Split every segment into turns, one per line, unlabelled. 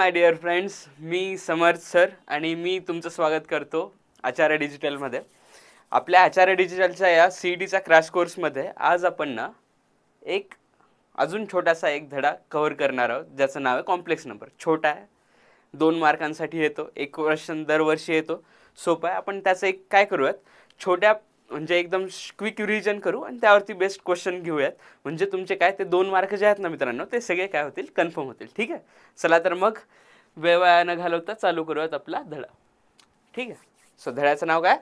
माय dear friends, मी Samarth sir आणि मी तुमचं स्वागत करतो आचार्य डिजिटलमध्ये. आपल्या आचार्य डिजिटलच्या या CETच्या क्रॅश कोर्समध्ये आज आपण ना एक अजून छोटासा एक धडा कव्हर करणार आहोत, ज्याचं नाव आहे कॉम्प्लेक्स नंबर. छोटा आहे, 2 मार्कांसाठी येतो, एक क्वेश्चन दरवर्षी येतो, सोपं आहे. आपण त्याचं एक काय करूयात, छोट्या म्हणजे एकदम क्विक रिव्हिजन करू आणि त्यावरती बेस्ट क्वेश्चन घेऊयात. म्हणजे तुमचे काय ते 2 मार्क जे आहेत ना मित्रांनो, ते सगळे काय होतील, कन्फर्म होतील. ठीक आहे, चला तर मग वेळ वाया न घालवता चालू करूयात आपला धडा. ठीक आहे. सो धड्याचं नाव काय,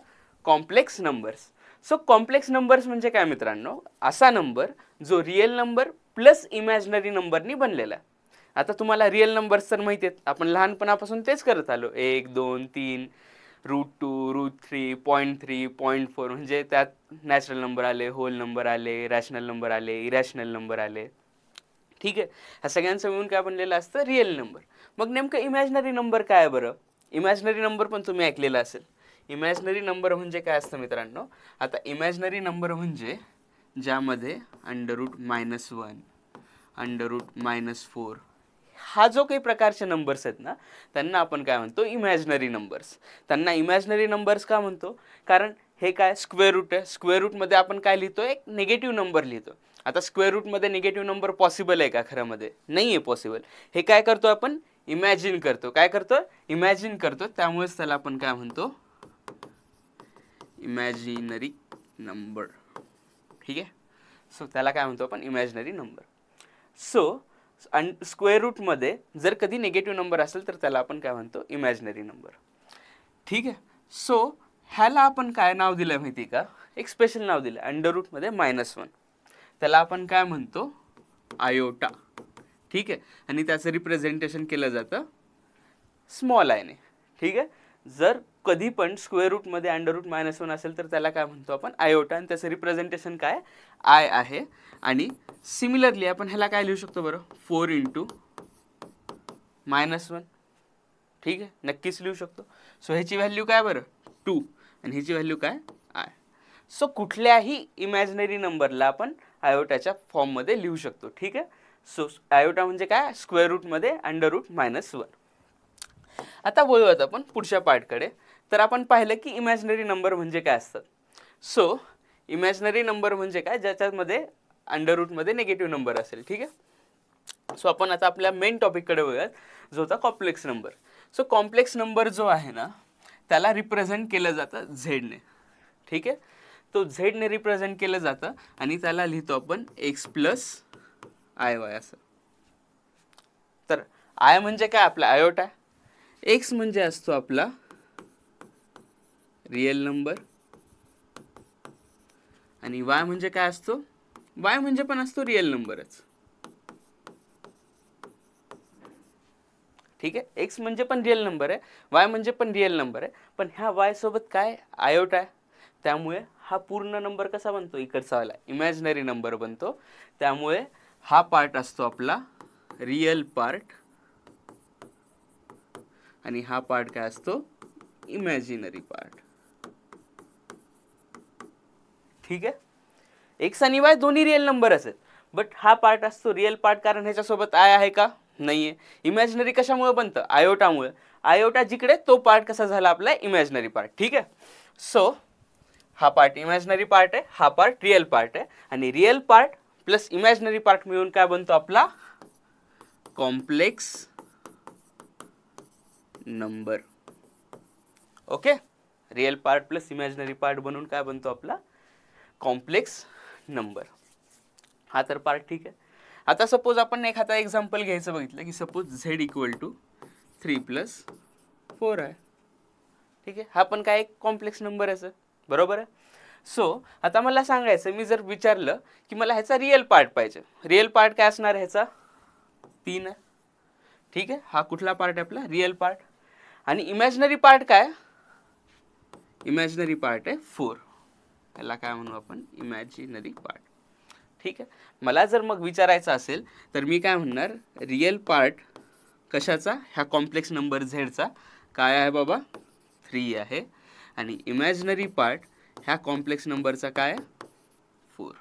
complex numbers. So complex numbers म्हणजे काय मित्रांनो, असा नंबर जो रिअल नंबर प्लस इमॅजिनरी नंबरनी बनलेला आहे. आता तुम्हाला रिअल नंबर्स तर माहिती आहेत, आपण लहानपणापासून तेच करत आलो. 1, 2, 3, √2, √3, 0.3, 0.4 म्हणजे त्यात नॅचरल नंबर आले, होल नंबर आले, रॅशनल नंबर आले, इरॅशनल नंबर आले. ठीक आहे, ह्या सगळ्यांचं मिळून काय बनलेलं असतं, रिअल नंबर. मग नेमकं इमॅजिनरी नंबर काय आहे बरं? इमॅजिनरी नंबर पण तुम्ही ऐकलेलं असेल. इमॅजिनरी नंबर म्हणजे काय असतं मित्रांनो? आता इमॅजिनरी नंबर म्हणजे ज्यामध्ये √-1, √-4 हा जो काही प्रकारचे नंबर्स आहेत ना, त्यांना आपण काय म्हणतो, इमॅजिनरी नंबर्स. त्यांना इमॅजिनरी नंबर्स का म्हणतो? कारण हे काय स्क्वेअर रूट आहे. स्क्वेअर रूटमध्ये आपण काय लिहितो, एक निगेटिव्ह नंबर लिहितो. आता स्क्वेअर रूटमध्ये निगेटिव्ह नंबर पॉसिबल आहे का? खऱ्यामध्ये नाही आहे पॉसिबल. हे काय करतो आपण, इमॅजिन करतो. काय करतो, इमॅजिन करतो. त्यामुळेच त्याला आपण काय म्हणतो, इमॅजिनरी नंबर. ठीक आहे, सो त्याला काय म्हणतो आपण, इमॅजिनरी नंबर. सो स्क्वेअर रूटमध्ये जर कधी निगेटिव्ह नंबर असेल तर त्याला आपण काय म्हणतो, इमॅजिनरी नंबर. ठीक आहे, सो ह्याला आपण काय नाव दिलं माहिती का, एक स्पेशल नाव दिलं, √1. त्याला आपण काय म्हणतो, आयोटा. ठीक आहे, आणि त्याचं रिप्रेझेंटेशन केलं जातं स्मॉल आयने. ठीक आहे, जर कधी पण स्क्वेअर रूटमध्ये √-1 असेल तर त्याला काय म्हणतो आपण, आयोटा, आणि त्याचं रिप्रेझेंटेशन काय, आय आहे. आणि सिमिलरली आपण ह्याला काय लिहू शकतो बरं, 4 × -1. ठीक आहे, नक्कीच लिहू शकतो. सो ह्याची व्हॅल्यू काय बरं, 2, आणि ह्याची व्हॅल्यू काय, आय. सो कुठल्याही इमॅजिनरी नंबरला आपण आयोटाच्या फॉर्ममध्ये लिहू शकतो. ठीक आहे, सो आयोटा म्हणजे काय, स्क्वेअर रूटमध्ये √-1. आता बोलूयात आपण पुढच्या पार्टकडे. तर आपण पाहिलं की इमॅजिनरी नंबर म्हणजे काय असतात. सो इमॅजिनरी नंबर म्हणजे काय, ज्याच्यामध्ये √मध्ये निगेटिव्ह नंबर असेल. ठीक आहे, सो आपण आता आपल्या मेन टॉपिककडे वळूयात, जो होता complex number. So complex number जो आहे ना, त्याला रिप्रेझेंट केलं जातं झेडने. ठीक आहे, तो झेडने रिप्रेझेंट केलं जातं आणि त्याला लिहितो आपण x + IY असं. तर आय म्हणजे काय, आपला आयोटा. एक्स म्हणजे असतो आपला रिअल नंबर, आणि वाय म्हणजे काय असतो, वाय म्हणजे पण असतो रिअल नंबरच. ठीक आहे, एक्स म्हणजे पण रिअल नंबर आहे, वाय म्हणजे पण रिअल नंबर आहे, पण ह्या वाय सोबत काय, आयोटा आहे. त्यामुळे हा पूर्ण नंबर कसा बनतो, इकडचा वाला इमॅजिनरी नंबर बनतो. त्यामुळे हा पार्ट असतो आपला रिअल पार्ट, आणि हा पार्ट काय असतो, इमॅजिनरी पार्ट. ठीक आहे, एक्स आणि वाय दोन्ही रिअल नंबर असेल, बट हा पार्ट असतो रिअल पार्ट, कारण ह्याच्यासोबत आय आहे का, नाहीये. इमॅजिनरी कशामुळे बनतं, आयोटामुळे. आयोटा जिकडे, तो पार्ट कसा झाला आपला, इमॅजिनरी पार्ट. ठीक आहे, सो हा पार्ट इमॅजिनरी पार्ट आहे, हा पार्ट रिअल पार्ट आहे, आणि real part plus imaginary part मिळून काय बनतो आपला, complex number. Okay, real part plus imaginary part बनून काय बनतो आपला, कॉम्प्लेक्स नंबर. हा तर पार्ट ठीक आहे. आता सपोज आपण एखादा एक्झाम्पल घ्यायचं बघितलं की सपोज z = 3 + 4 आहे. ठीक आहे, हा पण काय एक कॉम्प्लेक्स नंबर आहे, बरोबर आहे. सो आता मला सांगायचं, मी जर विचारलं की मला ह्याचा रिअल पार्ट पाहिजे, रिअल पार्ट काय असणार ह्याचा, 3 आहे. ठीक आहे, हा कुठला पार्ट आहे आपला, रिअल पार्ट. आणि इमॅजिनरी पार्ट काय, इमॅजिनरी पार्ट आहे 4. याला काय म्हणू आपण, इमॅजिनरी पार्ट. ठीक आहे, मला जर मग विचारायचं असेल तर मी काय म्हणणार, रिअल पार्ट कशाचा, ह्या कॉम्प्लेक्स नंबर झेडचा काय आहे बाबा, 3 आहे, आणि इमॅजिनरी पार्ट ह्या कॉम्प्लेक्स नंबरचा काय, 4.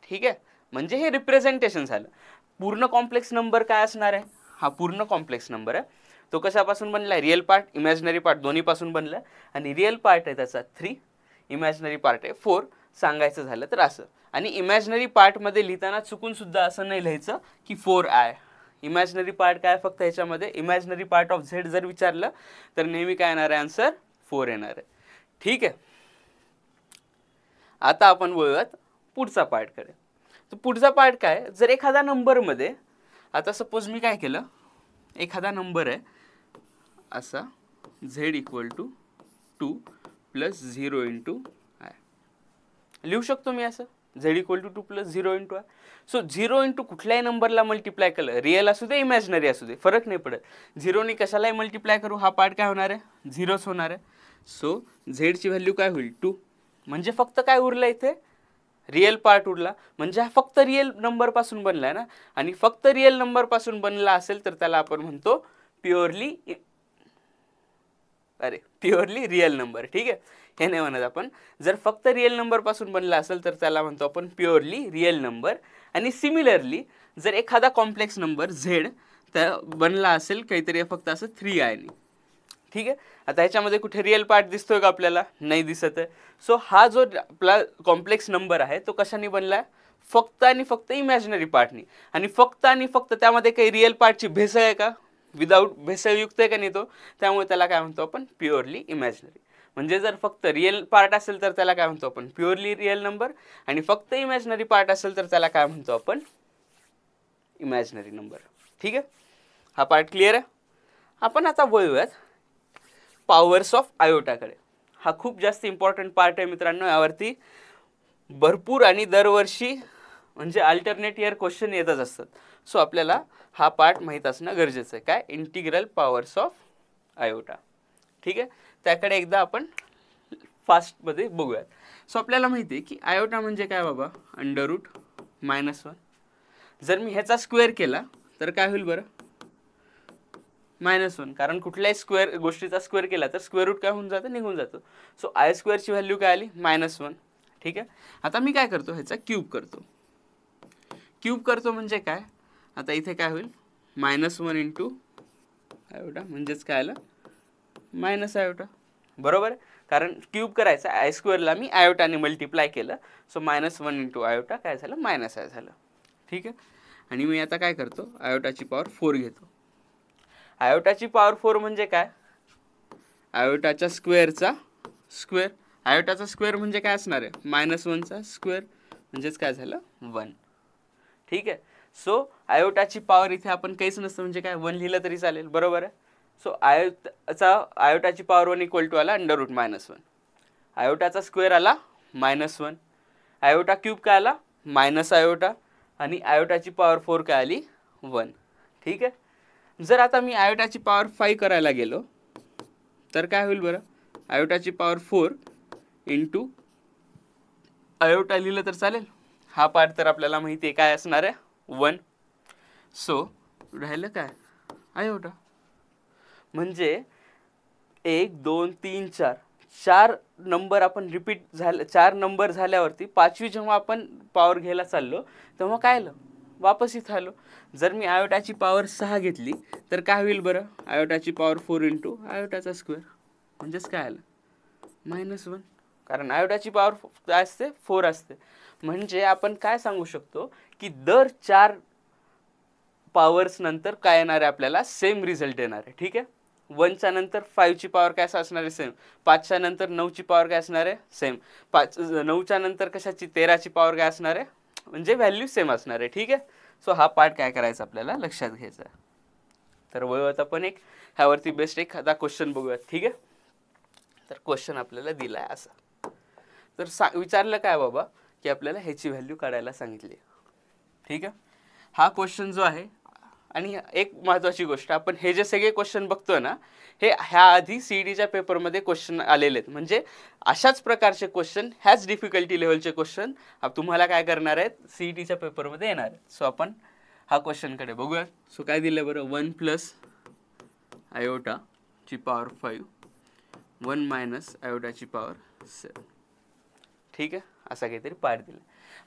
ठीक आहे, म्हणजे हे रिप्रेझेंटेशन झालं. पूर्ण कॉम्प्लेक्स नंबर काय असणार आहे, हा पूर्ण कॉम्प्लेक्स नंबर आहे. तो कशापासून बनला आहे? रिअल पार्ट, इमॅजिनरी पार्ट दोन्हीपासून बनला आहे. आणि रिअल पार्ट आहे त्याचा 3, इमॅजिनरी पार्ट आहे 4 सांगायचं झालं तर असं. आणि इमॅजिनरी पार्टमध्ये लिहिताना चुकून सुद्धा असं नाही लिहायचं की 4i. इमॅजिनरी पार्ट काय फक्त ह्याच्यामध्ये इमॅजिनरी पार्ट ऑफ झेड जर विचारलं तर नेहमी काय येणार आहे आन्सर? 4 येणार आहे. ठीक आहे. आता आपण बोलूयात पुढचा पार्टकडे. तर पुढचा पार्ट काय, जर एखादा नंबरमध्ये आता सपोज मी काय केलं, एखादा नंबर आहे असा z = 2 + 0 × i. लिहू शकतो मी असं z = 2 + 0 × i. सो 0 × कुठल्याही नंबरला मल्टिप्लाय केलं, रिअल असू दे इमॅजिनरी असू दे फरक नाही पडत, 0ने कशालाही मल्टिप्लाय करू हा पार्ट काय होणार आहे? 0च होणार आहे. सो झेडची व्हॅल्यू काय होईल? 2. म्हणजे फक्त काय उरलं इथे? रिअल पार्ट उरला. म्हणजे हा फक्त रिअल नंबरपासून बनला आहे ना, आणि फक्त रिअल नंबरपासून बनला असेल तर त्याला आपण म्हणतो प्युअरली रिअल नंबर. ठीक आहे, हे नाही म्हणत आपण. जर फक्त रिअल नंबरपासून बनला असेल तर त्याला म्हणतो आपण प्युअरली रिअल नंबर. आणि सिमिलरली जर एखादा कॉम्प्लेक्स नंबर झेड त्या बनला असेल काहीतरी फक्त असं 3i ने. ठीक आहे. आता ह्याच्यामध्ये कुठे रिअल पार्ट दिसतोय का आपल्याला? नाही दिसत आहे. सो हा जो आपला कॉम्प्लेक्स नंबर आहे तो कशाने बनला आहे? फक्त आणि फक्त इमॅजिनरी पार्टनी. आणि फक्त त्यामध्ये काही रिअल पार्टची भेसळ आहे का? विदाऊट भेसळयुक्त आहे का नाही तो? त्यामुळे त्याला काय म्हणतो आपण? Purely imaginary. म्हणजे जर फक्त रिअल पार्ट असेल तर त्याला काय म्हणतो आपण? Purely real number. आणि फक्त इमॅजिनरी पार्ट असेल तर त्याला काय म्हणतो आपण? Imaginary number. ठीक आहे, हा पार्ट क्लिअर आहे. आपण आता वळूयात पॉवर्स ऑफ आयोटाकडे. हा खूप जास्त इम्पॉर्टंट पार्ट आहे मित्रांनो. यावरती भरपूर आणि दरवर्षी म्हणजे अल्टरनेट इयर क्वेश्चन येतच असतात. सो आपल्याला हा पार्ट माहीत असणं गरजेचं आहे. काय? Integral powers of iota. ठीक आहे, त्याकडे एकदा आपण फास्टमध्ये बघूयात. सो आपल्याला माहिती आहे की आयोटा म्हणजे काय बाबा? √-1. जर मी ह्याचा स्क्वेअर केला तर काय होईल बरं? -1. कारण कुठल्याही स्क्वेअर गोष्टीचा स्क्वेअर केला तर स्क्वेअर रूट काय होऊन जातं? निघून जातं. सो i² ची व्हॅल्यू काय आली? -1. ठीक आहे. आता मी काय करतो? ह्याचा क्यूब करतो. क्यूब करतो म्हणजे काय? आता इथे काय होईल? -1 × आयोटा म्हणजेच काय आलं? -आयोटा. बरोबर आहे, कारण क्यूब करायचा i² ला मी आयोटाने मल्टिप्लाय केलं. सो -1 × आयोटा काय झालं? -i झालं. ठीक आहे. आणि मी आता काय करतो? आयोटाची पॉवर 4 घेतो. आयोटाची पॉवर 4 म्हणजे काय? आयोटाच्या स्क्वेअरचा स्क्वेअर. आयोटाचा स्क्वेअर म्हणजे काय असणार आहे? -1चा स्क्वेअर म्हणजेच काय झालं? 1. ठीक आहे. सो आयोटाची पॉवर इथे आपण काहीच नसतं म्हणजे काय? 1 लिहिलं तरी चालेल. बरोबर आहे. सो आयोटाची पॉवर 1 = आला √-1. आयोटाचा स्क्वेअर आला -1. आयोटा क्यूब काय आला? -आयोटा. आणि आयोटाची पॉवर 4 काय आली? 1. ठीक आहे. जर आता मी आयोटाची पॉवर 5 करायला गेलो तर काय होईल बरं? आयोटाची पॉवर 4 × आयोटा लिहिलं तर चालेल. हा पार्ट तर आपल्याला माहिती आहे काय असणार आहे? 1. सो राहिलं काय? आयोटा. म्हणजे 1 2 3 4 नंबर आपण रिपीट झाले. 4 नंबर झाल्यावरती 5वी जेव्हा आपण पॉवर घ्यायला चाललो तेव्हा काय आलं? वापस इथं आलो. जर मी आयोटाची पॉवर 6 घेतली तर काय होईल बरं? आयोटाची पॉवर 4 × आयोटाचा स्क्वेअर म्हणजेच काय आलं? -1. कारण आयोटाची पॉवर काय असते? 4 असते. म्हणजे आपण काय सांगू शकतो की दर 4 पॉवर्स नंतर काय येणार आहे? आपल्याला सेम रिझल्ट येणार आहे. ठीक आहे. 1च्या नंतर 5ची पॉवर काय असणार आहे? सेम. 5च्या नंतर 9ची पॉवर काय असणार आहे? सेम. 9च्या नंतर कशाची? 13ची पॉवर काय असणार आहे? म्हणजे व्हॅल्यू सेम असणार आहे. ठीक आहे. सो हा पार्ट काय करायचा आपल्याला लक्षात घ्यायचा आहे. तर वळूयात आपण एक ह्यावरती बेस्ट एखादा क्वेश्चन बघूयात. ठीक आहे. तर क्वेश्चन आपल्याला दिला आहे असा. तर विचारलं काय बाबा की आपल्याला ह्याची व्हॅल्यू काढायला सांगितली. ठीक आहे. हा क्वेश्चन जो आहे, आणि एक महत्त्वाची गोष्ट, आपण हे जे सगळे क्वेश्चन बघतोय ना हे ह्या आधी CETच्या पेपरमध्ये क्वेश्चन आलेले आहेत. म्हणजे अशाच प्रकारचे क्वेश्चन, ह्याच डिफिकल्टी लेवलचे क्वेश्चन तुम्हाला काय करणार आहेत? CETच्या पेपरमध्ये येणार आहेत. सो आपण हा क्वेश्चनकडे बघूया. सो काय दिलं बरं? 1 + आयोटाची पॉवर 5 1 - आयोटाची पॉवर 7. ठीक आहे. असा काहीतरी पार्ट दिला.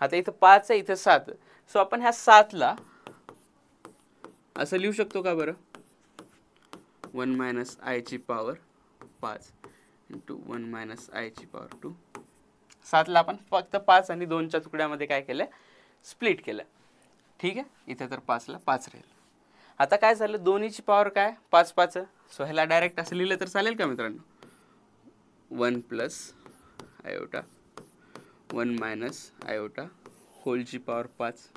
आता इथं 5 आहे, इथं 7. सो आपण ह्या 7ला असं लिहू शकतो का बरं? 1 मायनस आयची पॉवर 5 इंटू 1 मायनस आयची पॉवर 2. 7ला आपण फक्त 5 आणि 2च्या तुकड्यामध्ये काय केलं? स्प्लिट केलं. ठीक आहे, इथे तर 5ला 5 राहील. आता काय झालं, दोन्हीची पॉवर काय? 5 5. सो ह्याला डायरेक्ट असं लिहिलं तर चालेल का मित्रांनो? 1 प्लस आयोटा 1 मायनस आयोटा होलची पॉवर 5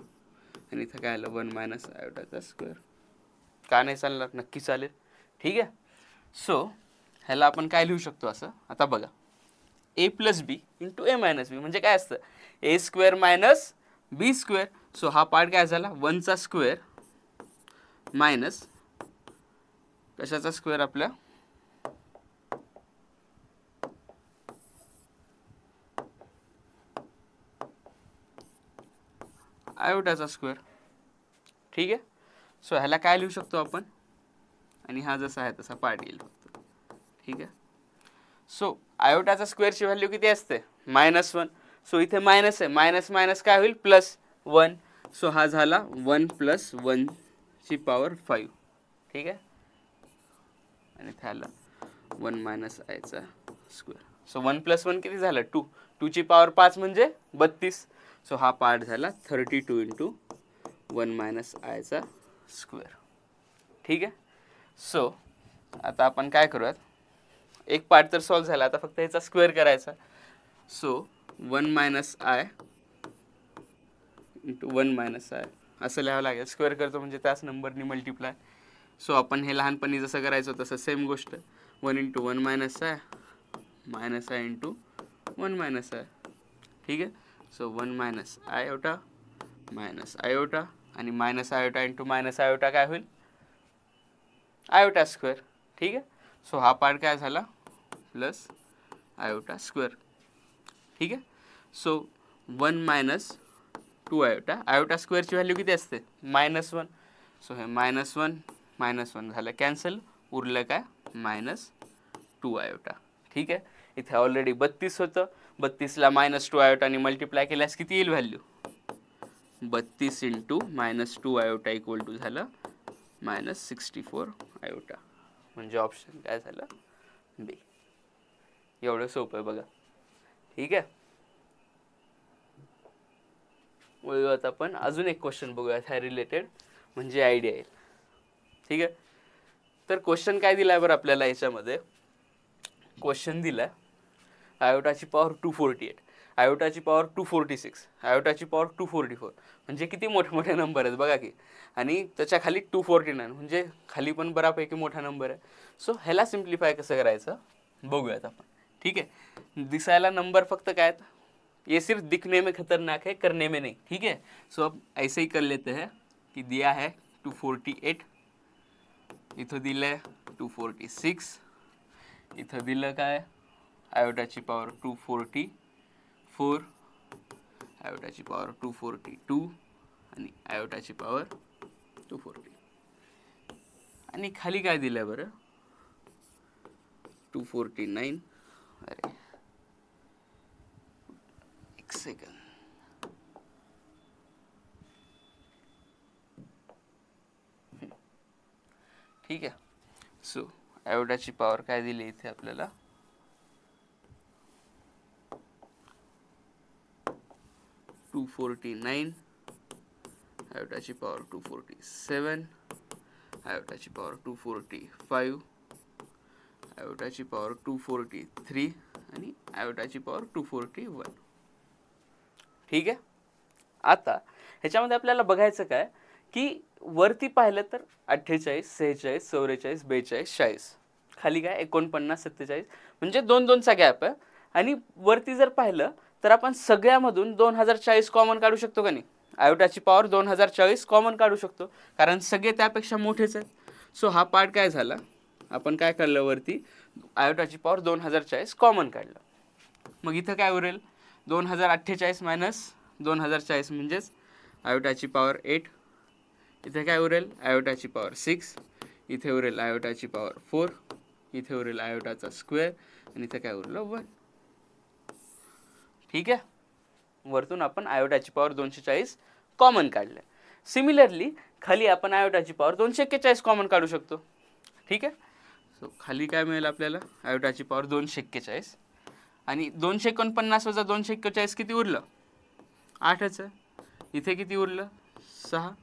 आणि इथं काय आलं 1 मायनस आयोटाचा स्क्वेअर. का नाही चालणार? नक्की चालेल. ठीक आहे. सो ह्याला आपण काय लिहू शकतो असं? आता बघा, ए प्लस बी इंटू ए मायनस बी म्हणजे काय असतं? ए square minus B square. So हा पार्ट काय झाला? 1चा स्क्वेअर मायनस कशाचा स्क्वेअर? आपल्या आयोटाचा स्क्वेअर. ठीक आहे. सो ह्याला काय लिहू शकतो आपण? आणि हा जसा आहे तसा पार्ट येईल फक्त. ठीक आहे. सो आयोटाचा स्क्वेअरची व्हॅल्यू किती असते? -1. सो इथे मायनस आहे, मायनस मायनस काय होईल? +1. सो हा झाला 1 + 1 ची पॉवर 5. ठीक आहे. आणि इथे आला 1 मायनस आयचा स्क्वेअर. सो 1 + 1 किती झालं? 2. 2 ची पॉवर 5 म्हणजे 32. सो हा पार्ट झाला 32 इंटू 1 मायनस आयचा स्क्वेअर. ठीक आहे. सो आता आपण काय करूयात, एक पार्ट तर सॉल्व्ह झाला, आता फक्त ह्याचा स्क्वेअर करायचा. So 1 minus i into 1 minus I असं लिहावं लागेल. स्क्वेअर करतो म्हणजे त्याच नंबरनी मल्टिप्लाय. सो आपण हे लहानपणी जसं करायचो तसं सेम गोष्ट, 1 into 1 minus i minus i into 1 minus i. ठीक आहे. So 1 minus iota minus iota आणि minus iota into minus iota काय होईल? Iota square. ठीक आहे. सो हा पार्ट काय झाला? Plus iota square. ठीक आहे. So 1 minus 2 iota. आयोटा स्क्वेअरची व्हॅल्यू किती असते? -1. सो हे -1 झालं कॅन्सल. उरलं काय? -2 आयोटा. ठीक आहे. इथे ऑलरेडी 32 होतं. 32ला -2 आयोटाने मल्टिप्लाय केल्यास किती येईल value? 32 into -2 iota equal to झालं -64 आयोटा. म्हणजे ऑप्शन काय झालं? बी. एवढं सोपं आहे बघा. ठीक आहे. वळूयात आपण अजून एक क्वेश्चन बघूयात ह्या रिलेटेड, म्हणजे आयडिया येईल. ठीक आहे. तर क्वेश्चन काय दिलाय बरं आपल्याला याच्यामध्ये? क्वेश्चन दिलाय आयोटाची पॉवर 248, आयोटाची पॉवर 246, आयोटाची पॉवर 244. म्हणजे किती मोठे मोठे नंबर आहेत बघा की. आणि त्याच्या खाली 249 म्हणजे खाली पण बऱ्यापैकी मोठा नंबर आहे. सो ह्याला सिम्प्लिफाय कसं करायचं बघूयात आपण. ठीक आहे. दिसायला नंबर फक्त काय आहेत? ये सिर्फ दिखने में खतरनाक है, करने में नहीं. ठीक है. सो अब ऐसे ही कर लेते हैं कि दिया है 248, इथं दिलं 246, इथं दिलं काय? आयोटाची पॉवर 244, आयोटाची पॉवर 242 आणि आयोटाची पॉवर 240. आणि खाली काय दिलं बरं? 249. अरे एक सेकंड. ठीक आहे. सो आयोटाची पॉवर काय दिली इथे आपल्याला? 249, आयोटाची पॉवर 247, आयोटाची पॉवर 245, आयोटाची पॉवर 243 आणि आयोटाची पॉवर 241. ठीक आहे. आता ह्याच्यामध्ये आपल्याला बघायचं काय की वरती पाहिलं तर 48, 46, 44, 42, 40, खाली काय 49, 47 म्हणजे 2-2चा गॅप आहे. आणि वरती जर पाहिलं तर आपण सगळ्यामधून 2040 कॉमन काढू शकतो का नाही? आयोटाची पॉवर 2040 कॉमन काढू शकतो कारण सगळे त्यापेक्षा मोठेच आहेत. सो हा पार्ट काय झाला? आपण काय काढलं वरती? आयोटाची पॉवर 2040 कॉमन काढलं. मग इथं काय उरेल? 2048 मायनस 2040 म्हणजेच आयोटाची पॉवर 8. इथे काय उरेल? आयोटाची पॉवर 6. इथे उरेल आयोटाची पॉवर 4. इथे उरेल आयोटाचा स्क्वेअर आणि इथे काय उरलं? 1. ठीक आहे. वरतून आपण आयोटाची पॉवर 240 कॉमन काढले. सिमिलरली खाली आपण आयोटाची पॉवर 241 कॉमन काढू शकतो. ठीक आहे. सो खाली काय मिळेल आपल्याला, आयोटाची पॉवर 241 आणि 249 वजा 241 किती उरलं, 8च आहे. इथे किती उरलं, 6.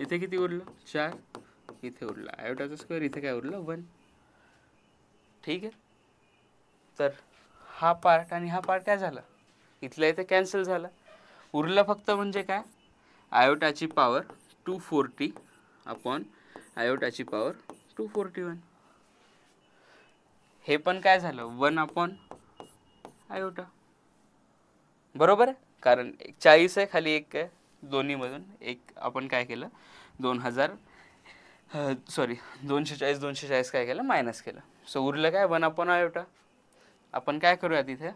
इथे किती उरलं, 4. इथे उरलं आयोटाचा स्क्वेअर, इथे काय उरलं, 1. ठीक आहे. तर हा पार्ट आणि हा पार्ट काय झाला, इथल्या इथे कॅन्सल झाला. उरलं फक्त म्हणजे काय, आयोटाची पॉवर 240 अपॉन आयोटाची पॉवर 241. हे पण काय झालं, 1 अपॉन आयोटा. बरोबर आहे, कारण 40 आहे खाली 1 आहे, दोन्हीमधून एक आपण काय केलं, 240 काय केलं, मायनस केलं. सो उरलं काय, 1 अपॉन आयोटा. आपण काय करूया, तिथे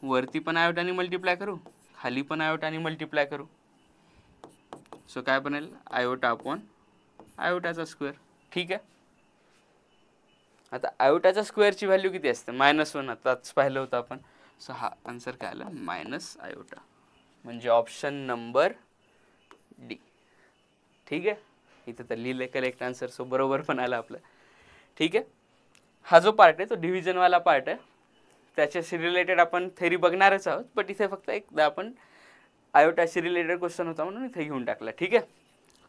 वरती पण आयोटाने मल्टिप्लाय करू, खाली पण आयोटाने मल्टिप्लाय करू. सो काय बनेल, आयोटा अपॉन आयोटाचा स्क्वेअर. ठीक आहे. आता आयोटाच्या स्क्वेअरची व्हॅल्यू किती असते, -1. आताच पाहिलं होतं आपण. सो हा आन्सर काय आला, मायनस आयोटा, म्हणजे ऑप्शन नंबर डी. ठीक आहे. इथे तर लिहिलं करेक्ट आन्सर, सो बरोबर पण आलं आपलं. ठीक आहे. हा जो पार्ट आहे तो डिव्हिजनवाला पार्ट आहे, त्याच्याशी रिलेटेड आपण थेरी बघणारच आहोत, बट इथे फक्त एकदा आपण आयोटाशी रिलेटेड क्वेश्चन होता म्हणून इथे घेऊन टाकला. ठीक आहे.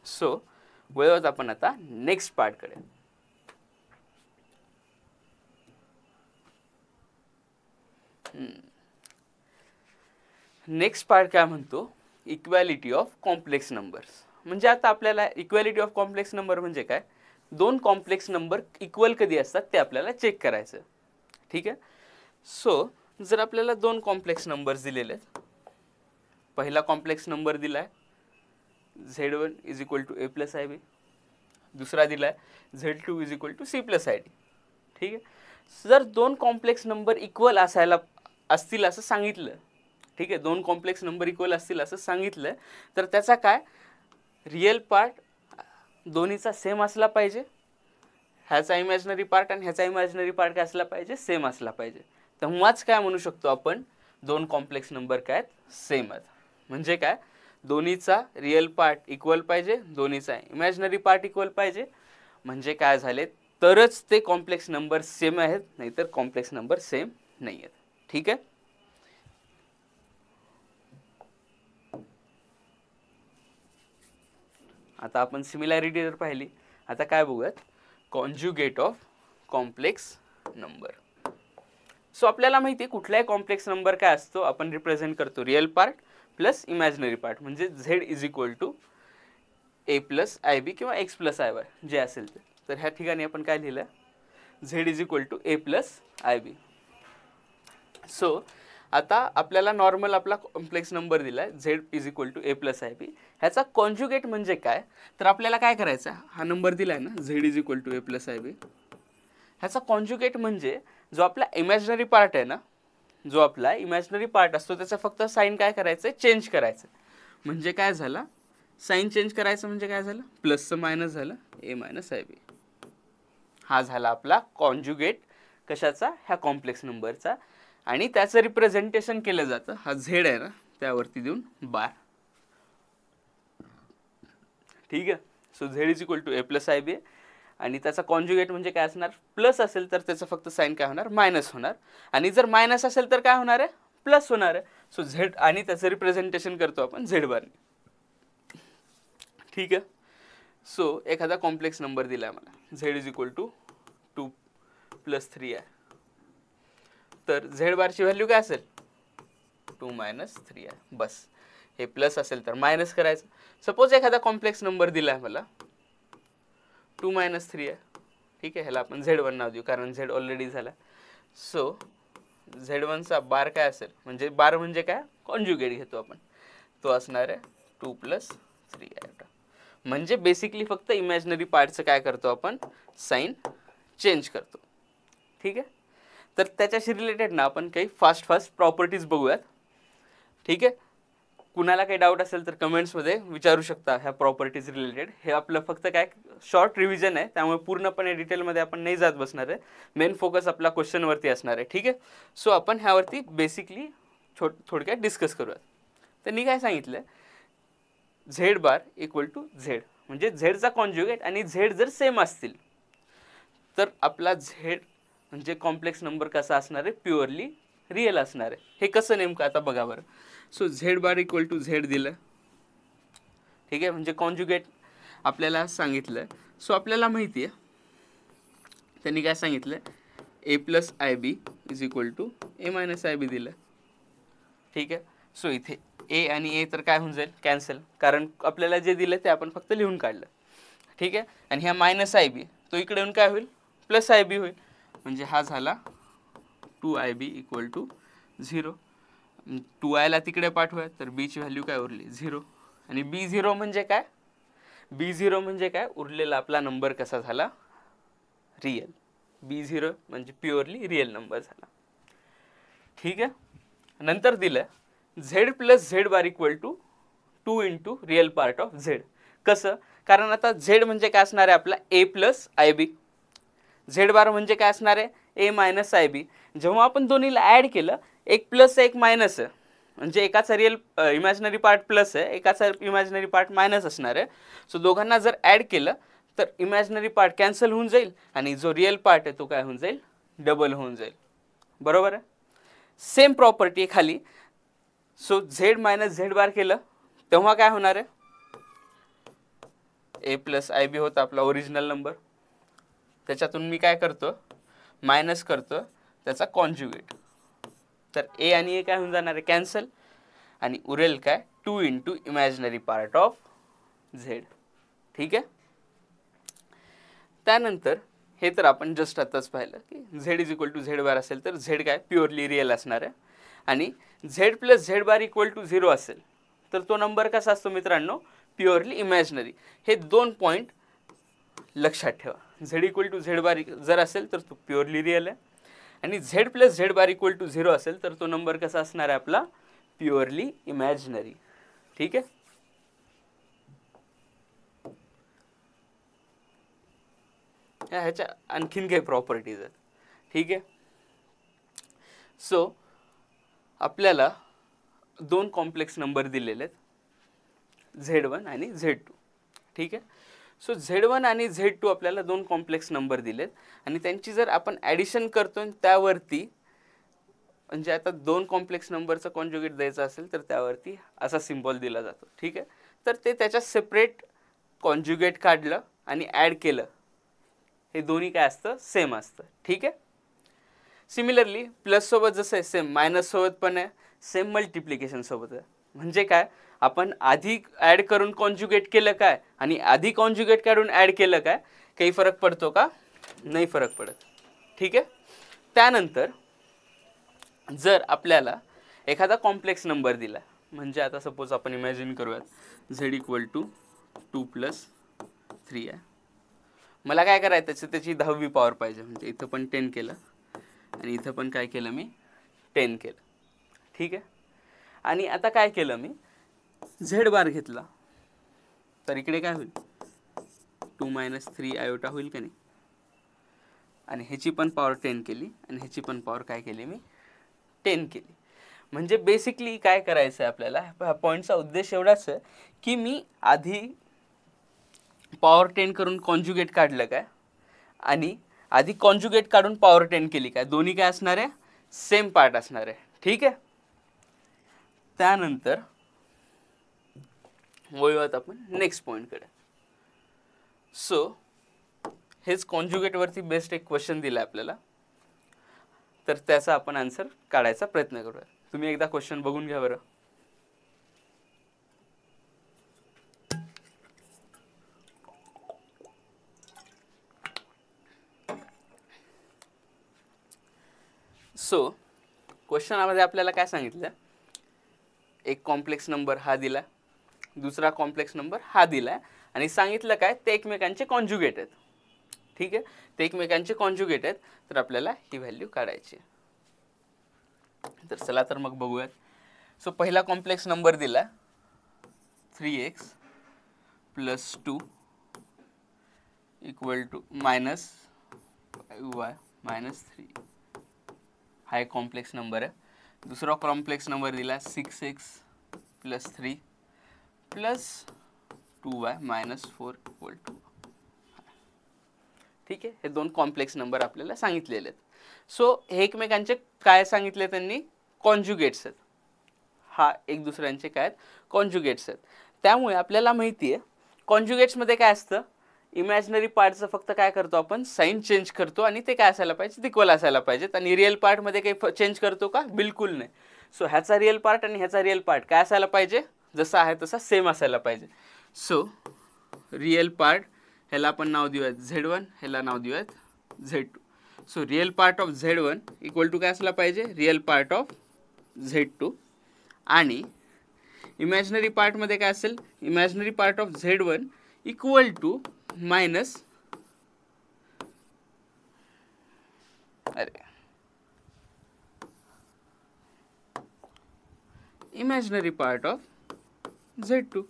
सो वळवत आपण आता नेक्स्ट पार्टकडे. नेक्स्ट पार्ट काय म्हणतो, इक्वॅलिटी ऑफ कॉम्प्लेक्स नंबर्स. म्हणजे आता आपल्याला इक्वॅलिटी ऑफ कॉम्प्लेक्स नंबर म्हणजे काय, दोन कॉम्प्लेक्स नंबर इक्वल कधी असतात ते आपल्याला चेक करायचं. ठीक आहे. सो जर आपल्याला दोन कॉम्प्लेक्स नंबर्स दिलेले आहेत, पहिला कॉम्प्लेक्स नंबर दिलाय Z1 is equal to a plus IB, दुसरा दिलाय Z2 is equal to C plus ID. ठीक आहे. जर दोन कॉम्प्लेक्स नंबर इक्वल असतील असं सांगितलं, ठीक आहे, दोन कॉम्प्लेक्स नंबर इक्वल असतील असं सांगितलं, तर त्याचा काय, रिअल पार्ट दोन्हीचा सेम असला पाहिजे, ह्याचा इमॅजिनरी पार्ट आणि ह्याचा इमॅजिनरी पार्ट काय असला पाहिजे, सेम असला पाहिजे. तेव्हाच काय म्हणू शकतो आपण, दोन कॉम्प्लेक्स नंबर काय सेम आहेत. म्हणजे काय, दोन्हीचा रिअल पार्ट इक्वल पाहिजे, दोन्हीचा इमॅजिनरी पार्ट इक्वल पाहिजे, म्हणजे काय झाले, तरच ते कॉम्प्लेक्स नंबर सेम आहेत, नाहीतर कॉम्प्लेक्स नंबर सेम नाही आहेत. ठीक आहे. आता आपण सिमिलॅरिटी जर पाहिली, आता काय बघूयात, conjugate of complex number. So आपल्याला माहिती आहे कुठलाही कॉम्प्लेक्स नंबर काय असतो, आपण रिप्रेझेंट करतो real part plus imaginary part, म्हणजे Z is equal to a plus IB किंवा x प्लस IY जे असेल ते. तर ह्या ठिकाणी आपण काय लिहिलं, Z is equal to a plus IB. So आता आपल्याला नॉर्मल आपला कॉम्प्लेक्स नंबर दिला आहे Z is equal to a plus IB. ह्याचा कॉन्जुगेट म्हणजे काय, तर आपल्याला काय करायचं, हा नंबर दिला आहे ना Z is equal to a plus IB, ह्याचा कॉन्जुगेट म्हणजे जो आपला इमॅजिनरी पार्ट आहे ना, जो आपला इमॅजिनरी पार्ट असतो त्याचा फक्त साईन काय करायचं, चेंज करायचं. म्हणजे काय झाला, साईन चेंज करायचं म्हणजे काय झालं, प्लसचं मायनस झालं, a मायनस IB. हा झाला आपला कॉन्जुगेट कशाचा, ह्या कॉम्प्लेक्स नंबरचा. आणि त्याचं रिप्रेझेंटेशन केलं जातं, हा Z आहे ना त्यावरती देऊन बार. ठीक आहे. So Z is equal to a plus IB, आणि त्याचा कॉन्जुगेट म्हणजे काय असणार, प्लस असेल तर त्याचं फक्त साईन काय होणार, मायनस होणार, आणि जर मायनस असेल तर काय होणार आहे, प्लस होणार आहे. सो Z, आणि त्याचं रिप्रेझेंटेशन करतो आपण Z बारने. ठीक आहे. सो एखादा कॉम्प्लेक्स नंबर दिला आहे मला, Z is equal to 2 plus 3 आहे, तर Z बारची व्हॅल्यू काय असेल, 2 मायनस 3 आहे. बस, हे प्लस असेल तर मायनस करायचं. सपोज एखादा कॉम्प्लेक्स नंबर दिला आहे मला 2 मायनस 3 आहे, ठीक आहे, ह्याला आपण Z1 नाव देऊ कारण Z ऑलरेडी झाला. सो Z1चा बार काय असेल, म्हणजे बार म्हणजे काय, कॉन्जुगेट घेतो आपण, तो असणार आहे 2 प्लस 3 आहे. म्हणजे बेसिकली फक्त इमॅजिनरी पार्टचं काय करतो आपण, साईन चेंज करतो. ठीक आहे. तर त्याच्याशी रिलेटेड ना आपण काही फास्ट प्रॉपर्टीज बघूयात. ठीक आहे. कुणाला काही डाऊट असेल तर कमेंट्समध्ये विचारू शकता ह्या प्रॉपर्टीज रिलेटेड. हे आपलं फक्त काय शॉर्ट रिव्हिजन आहे, त्यामुळे पूर्णपणे डिटेलमध्ये आपण नाही जात बसणार आहे. मेन फोकस आपला क्वेश्चनवरती असणार आहे. ठीक आहे. सो आपण ह्यावरती बेसिकली थोडक्यात डिस्कस करूयात. तर मी काय सांगितलं, Z bar equal to Z म्हणजे झेडचा कॉन्जुगेट आणि झेड जर सेम असतील तर आपला झेड म्हणजे कॉम्प्लेक्स नंबर कसा असणार आहे, प्युअरली रिअल असणार आहे. हे कसं नेमकं आता बघा बरं. So Z bar equal to Z दिलं, ठीक आहे, म्हणजे कॉन्जुगेट आपल्याला सांगितलं. सो आपल्याला माहिती आहे त्यांनी काय सांगितलं, A plus i B is equal to A minus i B दिलं, ठीक आहे. सो इथे ए आणि ए तर काय होऊन जाईल, कॅन्सल, कारण आपल्याला जे दिलं ते आपण फक्त लिहून काढलं, ठीक आहे. आणि ह्या मायनस आय बी तो इकडे येऊन काय होईल, प्लस आय बी होईल, म्हणजे हा झाला 2IB इक्वल टू 0. 2I ला तिकडे पाठवूया तर बीची व्हॅल्यू काय उरली 0. आणि B0 म्हणजे काय, B0 म्हणजे काय, उरलेला आपला नंबर कसा झाला, रिअल. B0 म्हणजे प्युअरली रिअल नंबर झाला, ठीक आहे. नंतर दिलं Z plus Z bar equal to 2 into real part of Z. कसं, कारण आता झेड म्हणजे काय असणार आहे आपला A plus i B, Z bar म्हणजे काय असणार आहे ए मायनस आय बी. जेव्हा आपण दोन्हीला ॲड केलं, एक प्लस एक मायनस आहे, म्हणजे एकाचा रिअल इमॅजिनरी पार्ट प्लस आहे, एकाचा इमॅजिनरी पार्ट मायनस असणार आहे. सो दोघांना जर ॲड केलं तर इमॅजिनरी पार्ट कॅन्सल होऊन जाईल आणि जो रिअल पार्ट आहे तो काय होऊन जाईल, डबल होऊन जाईल, बरोबर आहे. सेम प्रॉपर्टी आहे खाली. So Z minus Z bar केलं तेव्हा काय होणार आहे, ए प्लस आय बी होता आपला ओरिजिनल नंबर, त्याच्यातून मी काय करतो, मायनस करतो त्याचा कॉन्जुगेट, तर ए आणि ए काय होऊन जाणार आहे, कॅन्सल, आणि उरेल काय 2 into imaginary part of Z, ठीक आहे. त्यानंतर हे तर आपण जस्ट आताच पाहिलं की Z is equal to Z bar असेल तर झेड काय प्युअरली रिअल असणार आहे, आणि Z plus Z bar equal to 0 असेल तर तो नंबर कसा असतो मित्रांनो, प्युअरली इमॅजिनरी. हे 2 पॉईंट लक्षात ठेवा. Z equal to Z bar जर असेल तर तो प्युअरली रिअल आहे, आणि Z plus Z bar equal to 0 असेल तर तो नंबर कसा असणार आहे आपला, प्युअरली इमॅजिनरी, ठीक आहे. ह्याच्या आणखीन काही प्रॉपर्टीज आहेत, ठीक आहे. सो आपल्याला 2 कॉम्प्लेक्स नंबर दिलेले आहेत, Z1 आणि Z2, ठीक आहे. सो Z1 आणि Z2 आपल्याला 2 कॉम्प्लेक्स नंबर दिलेत आणि त्यांची जर आपण ॲडिशन करतो त्यावरती, म्हणजे आता 2 कॉम्प्लेक्स नंबरचा कॉन्जुगेट द्यायचा असेल तर त्यावरती असा सिम्बॉल दिला जातो, ठीक आहे. तर ते त्याच्या सेपरेट कॉन्जुगेट काढलं आणि ॲड केलं, हे दोन्ही काय असतं, सेम असतं, ठीक आहे. सिमिलरली प्लस सोबत जसं आहे सेम, मायनस सोबत पण आहे सेम, मल्टिप्लिकेशन सोबत आहे. म्हणजे काय, आपण आधी ॲड करून कॉन्जुगेट केलं काय आणि आधी कॉन्जुगेट काढून ॲड केलं काय, काही फरक पडतो का, नाही फरक पडत, ठीक आहे. त्यानंतर जर आपल्याला एखादा कॉम्प्लेक्स नंबर दिला, म्हणजे आता सपोज आपण इमॅजिन करूयात झेड इक्वल टू 2 + 3 आहे, मला काय करायचं त्याची 10वी पॉवर पाहिजे, म्हणजे इथं पण 10 केलं आणि इथं पण काय केलं मी 10 केलं, ठीक आहे. आणि आता काय केलं मी, झेड बार घेतला तर इकडे काय होईल 2 - 3 आयोटा होईल का नाही, आणि ह्याची पण पॉवर 10 केली आणि ह्याची पण पॉवर काय केली मी 10 केली. म्हणजे बेसिकली काय करायचं आहे आपल्याला, ह्या पॉईंटचा उद्देश एवढाच आहे की मी आधी पॉवर 10 करून कॉन्जुगेट काढलं काय आणि आधी कॉन्जुगेट काढून पॉवर 10 केली काय, दोन्ही काय असणार आहे, सेम पार्ट असणार आहे, ठीक आहे. त्यानंतर वळूयात आपण नेक्स्ट पॉईंटकडे. सो हेच कॉन्जुगेटवरती बेस्ट एक क्वेश्चन दिला आपल्याला, तर त्याचा आपण आन्सर काढायचा प्रयत्न करूया. तुम्ही एकदा क्वेश्चन बघून घ्या बरं. सो क्वेश्चनमध्ये आपल्याला काय सांगितलं, एक कॉम्प्लेक्स नंबर हा दिला, दुसरा कॉम्प्लेक्स नंबर हा दिला आणि सांगितलं काय ते एकमेकांचे कॉन्जुगेट आहेत, ठीक आहे. ते एकमेकांचे कॉन्जुगेट आहेत, तर आपल्याला ही व्हॅल्यू काढायची. तर चला तर मग बघूयात. सो पहिला कॉम्प्लेक्स नंबर दिला 3x + 2 = -y - 3, हा एक कॉम्प्लेक्स नंबर आहे. दुसरा कॉम्प्लेक्स नंबर दिला 6x + 3 + 2y minus 4 equal to, ठीक आहे. हे दोन कॉम्प्लेक्स नंबर आपल्याला सांगितलेले आहेत. सो हे एकमेकांचे काय सांगितले त्यांनी, कॉन्जुगेट्स आहेत. हा एक दुसऱ्यांचे काय आहेत, कॉन्जुगेट्स आहेत. त्यामुळे आपल्याला माहिती आहे कॉन्जुगेट्समध्ये काय असतं, इमॅजिनरी पार्टचं फक्त काय करतो आपण, साईन चेंज करतो आणि ते काय असायला पाहिजे, इक्वल असायला पाहिजेत. आणि रिअल पार्टमध्ये काही चेंज करतो का, बिलकुल नाही. सो ह्याचा रिअल पार्ट आणि ह्याचा रिअल पार्ट काय असायला पाहिजे, जसा आहे तसा सेम असायला पाहिजे. सो रिअल पार्ट ह्याला आपण नाव देऊयात Z1, ह्याला नाव देऊयात Z2. So real part of Z1 equal to काय असला पाहिजे, रिअल पार्ट ऑफ Z2. आणि इमॅजिनरी पार्टमध्ये काय असेल, imaginary part of Z1 equal to minus, imaginary part of Z2.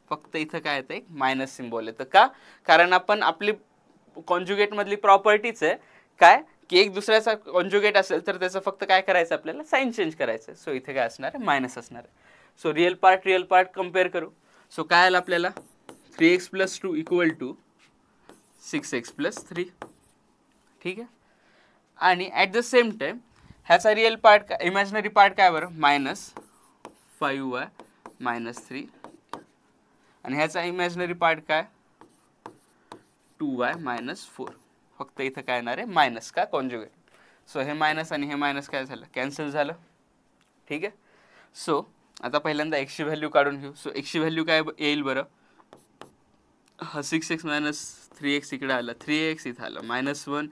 फक्त इथं काय येतं, एक मायनस सिम्बॉल येतं. का, कारण आपण आपली कॉन्जुगेट मधली प्रॉपर्टीच आहे काय, की एक दुसऱ्याचा कॉन्जुगेट असेल तर त्याचं फक्त काय करायचं, आपल्याला साईन चेंज करायचं. सो इथे काय असणार आहे, मायनस असणार आहे. सो रिअल पार्ट कम्पेअर करू. सो काय आलं आपल्याला, 3x + 2 इक्वल टू 6x + 3, ठीक आहे. आणि ॲट द सेम टाइम ह्याचा रिअल पार्ट, इमॅजिनरी पार्ट काय बरं, मायनस 5y मायनस 3. आणि ह्याचा इमॅजिनरी पार्ट काय, 2y मायनस 4. फक्त इथं काय येणार आहे, मायनस का, कॉन्जुगेट. सो हे मायनस आणि हे मायनस काय झालं, कॅन्सल झालं, ठीक आहे. सो आता पहिल्यांदा एक्सची व्हॅल्यू काढून घेऊ. सो एक्सची व्हॅल्यू काय येईल बरं, 6x मायनस 3x इकडे आलं, 3x इथं आलं -1.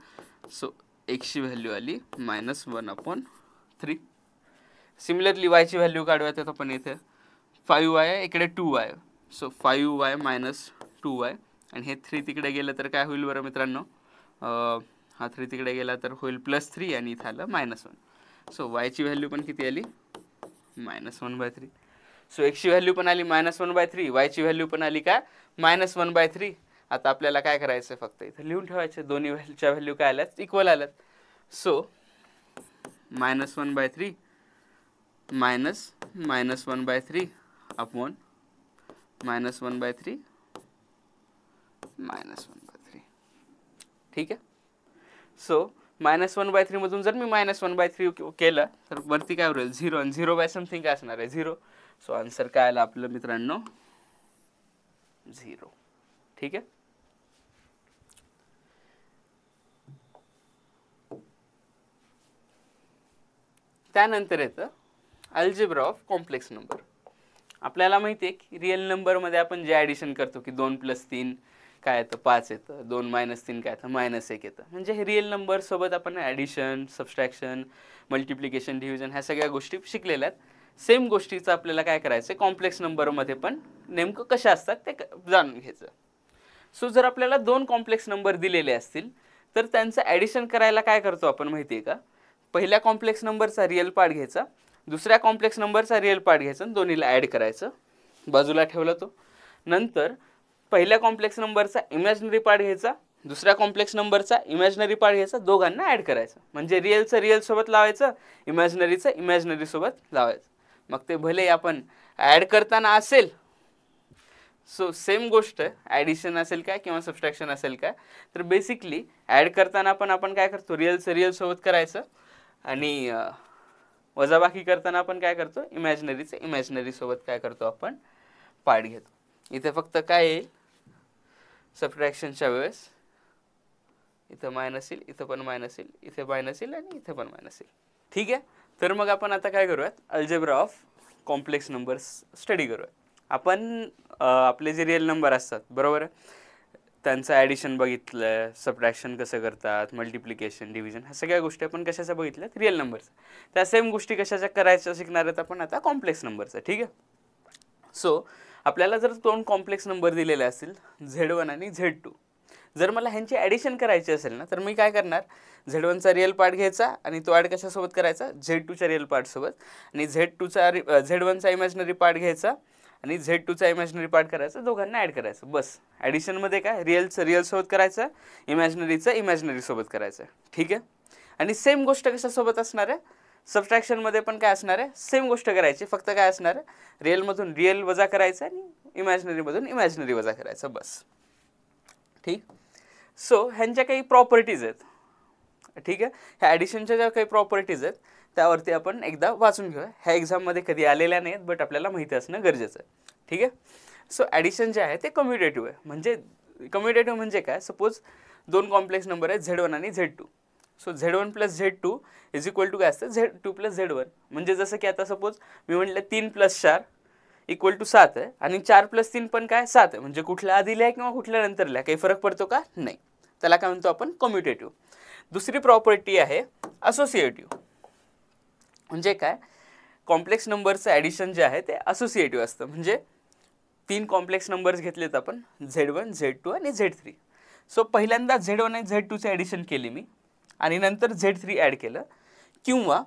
सो एक्सची व्हॅल्यू आली -1/3. सिमिलरली वायची व्हॅल्यू काढूयात आता आपण. इथे 5y आहे, इकडे 2y. So 5y minus 2y. आणि हे 3 तिकडे गेलं तर काय होईल बरं मित्रांनो, हा 3 तिकडे गेला तर होईल +3 आणि इथं आलं -1. सो वायची व्हॅल्यू पण किती आली, -1/3. सो एक्सची व्हॅल्यू पण आली -1/3, वायची व्हॅल्यू पण आली काय, -1/3. आता आपल्याला काय करायचं, फक्त इथं लिहून ठेवायचे, दोन्ही व्हॅल्यू काय आल्यात, इक्वल आल्यात. सो -1/3 मायनस -1/3 अपॉन -1/3 -1/3, ठीक आहे. सो -1/3 मधून जर मी -1/3 केलं तर वरती काय होईल, 0. आणि 0/समथिंग काय असणार आहे, 0. सो आन्सर काय आलं आपलं मित्रांनो, 0, ठीक आहे. त्यानंतर येतं अल्जेब्रा ऑफ कॉम्प्लेक्स नंबर. आपल्याला माहिती आहे की रिअल नंबरमध्ये आपण जे ॲडिशन करतो की 2 + 3 काय येतं, 5 येतं, 2 - 3 काय येतं, -1 येतं. म्हणजे हे रिअल नंबरसोबत आपण ॲडिशन, सबस्ट्रॅक्शन, मल्टिप्लिकेशन, डिव्हिजन ह्या सगळ्या गोष्टी शिकलेल्या आहेत. सेम गोष्टीचं आपल्याला काय करायचं, कॉम्प्लेक्स नंबरमध्ये पण नेमकं कशा असतात ते जाणून घ्यायचं. सो जर आपल्याला 2 कॉम्प्लेक्स नंबर दिलेले असतील तर त्यांचं ॲडिशन करायला काय करतो आपण माहिती आहे का, पहिल्या कॉम्प्लेक्स नंबरचा रिअल पार्ट घ्यायचा, दुसऱ्या कॉम्प्लेक्स नंबरचा रिअल पार्ट घ्यायचा आणि दोन्हीला ॲड करायचं, बाजूला ठेवला तो. नंतर पहिल्या कॉम्प्लेक्स नंबरचा इमॅजिनरी पार्ट घ्यायचा, दुसऱ्या कॉम्प्लेक्स नंबरचा इमॅजिनरी पार्ट घ्यायचा, दोघांना ॲड करायचं. म्हणजे रिअलचं रिअलसोबत लावायचं, इमॅजिनरीचं इमॅजिनरीसोबत लावायचं. मग ते भले आपण ॲड करताना असेल, सो सेम गोष्ट ॲडिशन असेल काय किंवा सबस्ट्रॅक्शन असेल काय, तर बेसिकली ॲड करताना पण आपण काय करतो, रिअलचं रिअलसोबत करायचं आणि वजाबाकी करताना आपण काय करतो, इमॅजिनरीचं इमॅजिनरीसोबत काय करतो, आपण पार्ट घेतो. इथे फक्त काय येईल, सबट्रॅक्शनच्या वेळेस इथं मायनस येईल, इथं पण मायनस येईल, इथे मायनस येईल आणि इथे पण मायनस येईल, ठीक आहे. तर मग आपण आता काय करूयात, algebra of complex numbers study करूयात. आपण आपले जे रिअल नंबर असतात बरोबर आहे, त्यांचं ॲडिशन बघितलं, सबट्रॅक्शन कसं करतात, मल्टिप्लिकेशन, डिव्हिजन ह्या सगळ्या गोष्टी आपण कशाच्या बघितल्यात, रिअल नंबर्स. त्या सेम गोष्टी कशाच्या करायच्या शिकणार आहेत आपण आता, कॉम्प्लेक्स नंबरचं, ठीक आहे. सो आपल्याला जर 2 कॉम्प्लेक्स नंबर दिलेले असतील Z1 आणि Z2, जर मला ह्यांची ॲडिशन करायची असेल ना, तर मी काय करणार, Z1चा रिअल पार्ट घ्यायचा आणि तो ॲड कशासोबत करायचा, Z2च्या रिअल पार्टसोबत. आणि Z1चा इमॅजिनरी पार्ट घ्यायचा आणि Z2चा इमॅजिनरी पार्ट करायचा, दोघांना ॲड करायचं. बस ॲडिशनमध्ये काय, रिअलचं रिअलसोबत करायचं, इमॅजिनरीचं इमॅजिनरीसोबत करायचं, ठीक आहे. आणि सेम गोष्ट कशासोबत असणार आहे, सबट्रॅक्शनमध्ये पण काय असणार आहे, सेम गोष्ट करायची, फक्त काय असणार आहे, रिअलमधून रिअल वजा करायचं आणि इमॅजिनरीमधून इमॅजिनरी वजा करायचं, बस. ठीक. सो ह्यांच्या काही प्रॉपर्टीज आहेत. ठीक आहे, ह्या ॲडिशनच्या ज्या काही प्रॉपर्टीज आहेत त्यावरती आपण एकदा वाचून घेऊया. ह्या एक्झाममध्ये कधी आलेल्या नाहीत, बट आपल्याला माहिती असणं गरजेचं आहे. ठीक आहे. सो ॲडिशन जे आहे ते कम्युटेटिव्ह आहे. म्हणजे कम्युटेटिव्ह म्हणजे काय, सपोज दोन कॉम्प्लेक्स नंबर आहेत Z1 आणि Z2. So Z1 + Z2 is equal to काय असतं, Z2 + Z1. म्हणजे जसं की आता सपोज मी म्हटलं 3 + 4 = 7 आहे आणि 4 + 3 पण काय 7 आहे. म्हणजे कुठल्या आधी लिहा किंवा कुठल्या नंतर लिहा, काही फरक पडतो का, नाही. त्याला काय म्हणतो आपण, कम्युटेटिव्ह. दुसरी प्रॉपर्टी आहे असोसिएटिव्ह. म्हणजे काय, कॉम्प्लेक्स नंबरचं ॲडिशन जे आहे ते असोसिएटिव्ह असतं. म्हणजे 3 कॉम्प्लेक्स नंबर्स घेतलेत आपण, Z1, Z2 आणि Z3. सो पहिल्यांदा Z1 आणि Z2चे ॲडिशन केले मी आणि नंतर Z3 ॲड केलं, किंवा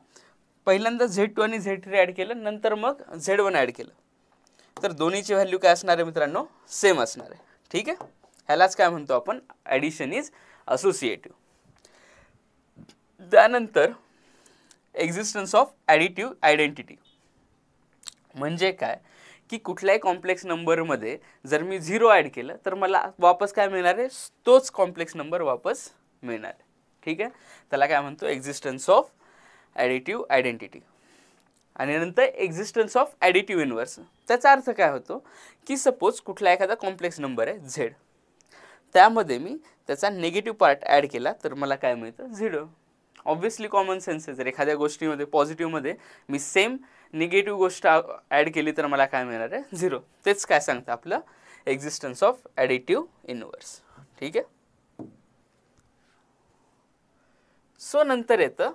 पहिल्यांदा Z2 आणि Z3 ॲड केलं, नंतर मग Z1 ॲड केलं, तर दोन्हीची व्हॅल्यू काय असणार आहे मित्रांनो, सेम असणार आहे. ठीक आहे. ह्यालाच काय म्हणतो आपण, ॲडिशन इज असोसिएटिव्ह. त्यानंतर एक्झिस्टन्स ऑफ ॲडिटिव्ह आयडेंटिटी. म्हणजे काय की कुठल्याही कॉम्प्लेक्स नंबरमध्ये जर मी 0 ॲड केलं तर मला वापस काय मिळणार आहे, तोच कॉम्प्लेक्स नंबर वापस मिळणार आहे. ठीक आहे. त्याला काय म्हणतो, एक्झिस्टन्स ऑफ ॲडिटिव्ह आयडेंटिटी. आणि नंतर एक्झिस्टन्स ऑफ ॲडिटिव्ह इनव्हर्स. त्याचा अर्थ काय होतो की सपोज कुठला एखादा कॉम्प्लेक्स नंबर आहे Z, त्यामध्ये मी त्याचा निगेटिव्ह पार्ट ॲड केला तर मला काय मिळतं, 0. ऑब्व्हियसली कॉमन सेन्स आहे. जर एखाद्या गोष्टीमध्ये पॉझिटिव्हमध्ये मी सेम निगेटिव्ह गोष्ट ॲड केली तर मला काय मिळणार आहे, 0. तेच काय सांगतं आपलं एक्झिस्टन्स ऑफ ॲडिटिव्ह इनव्हर्स. ठीक आहे. सो नंतर येतं,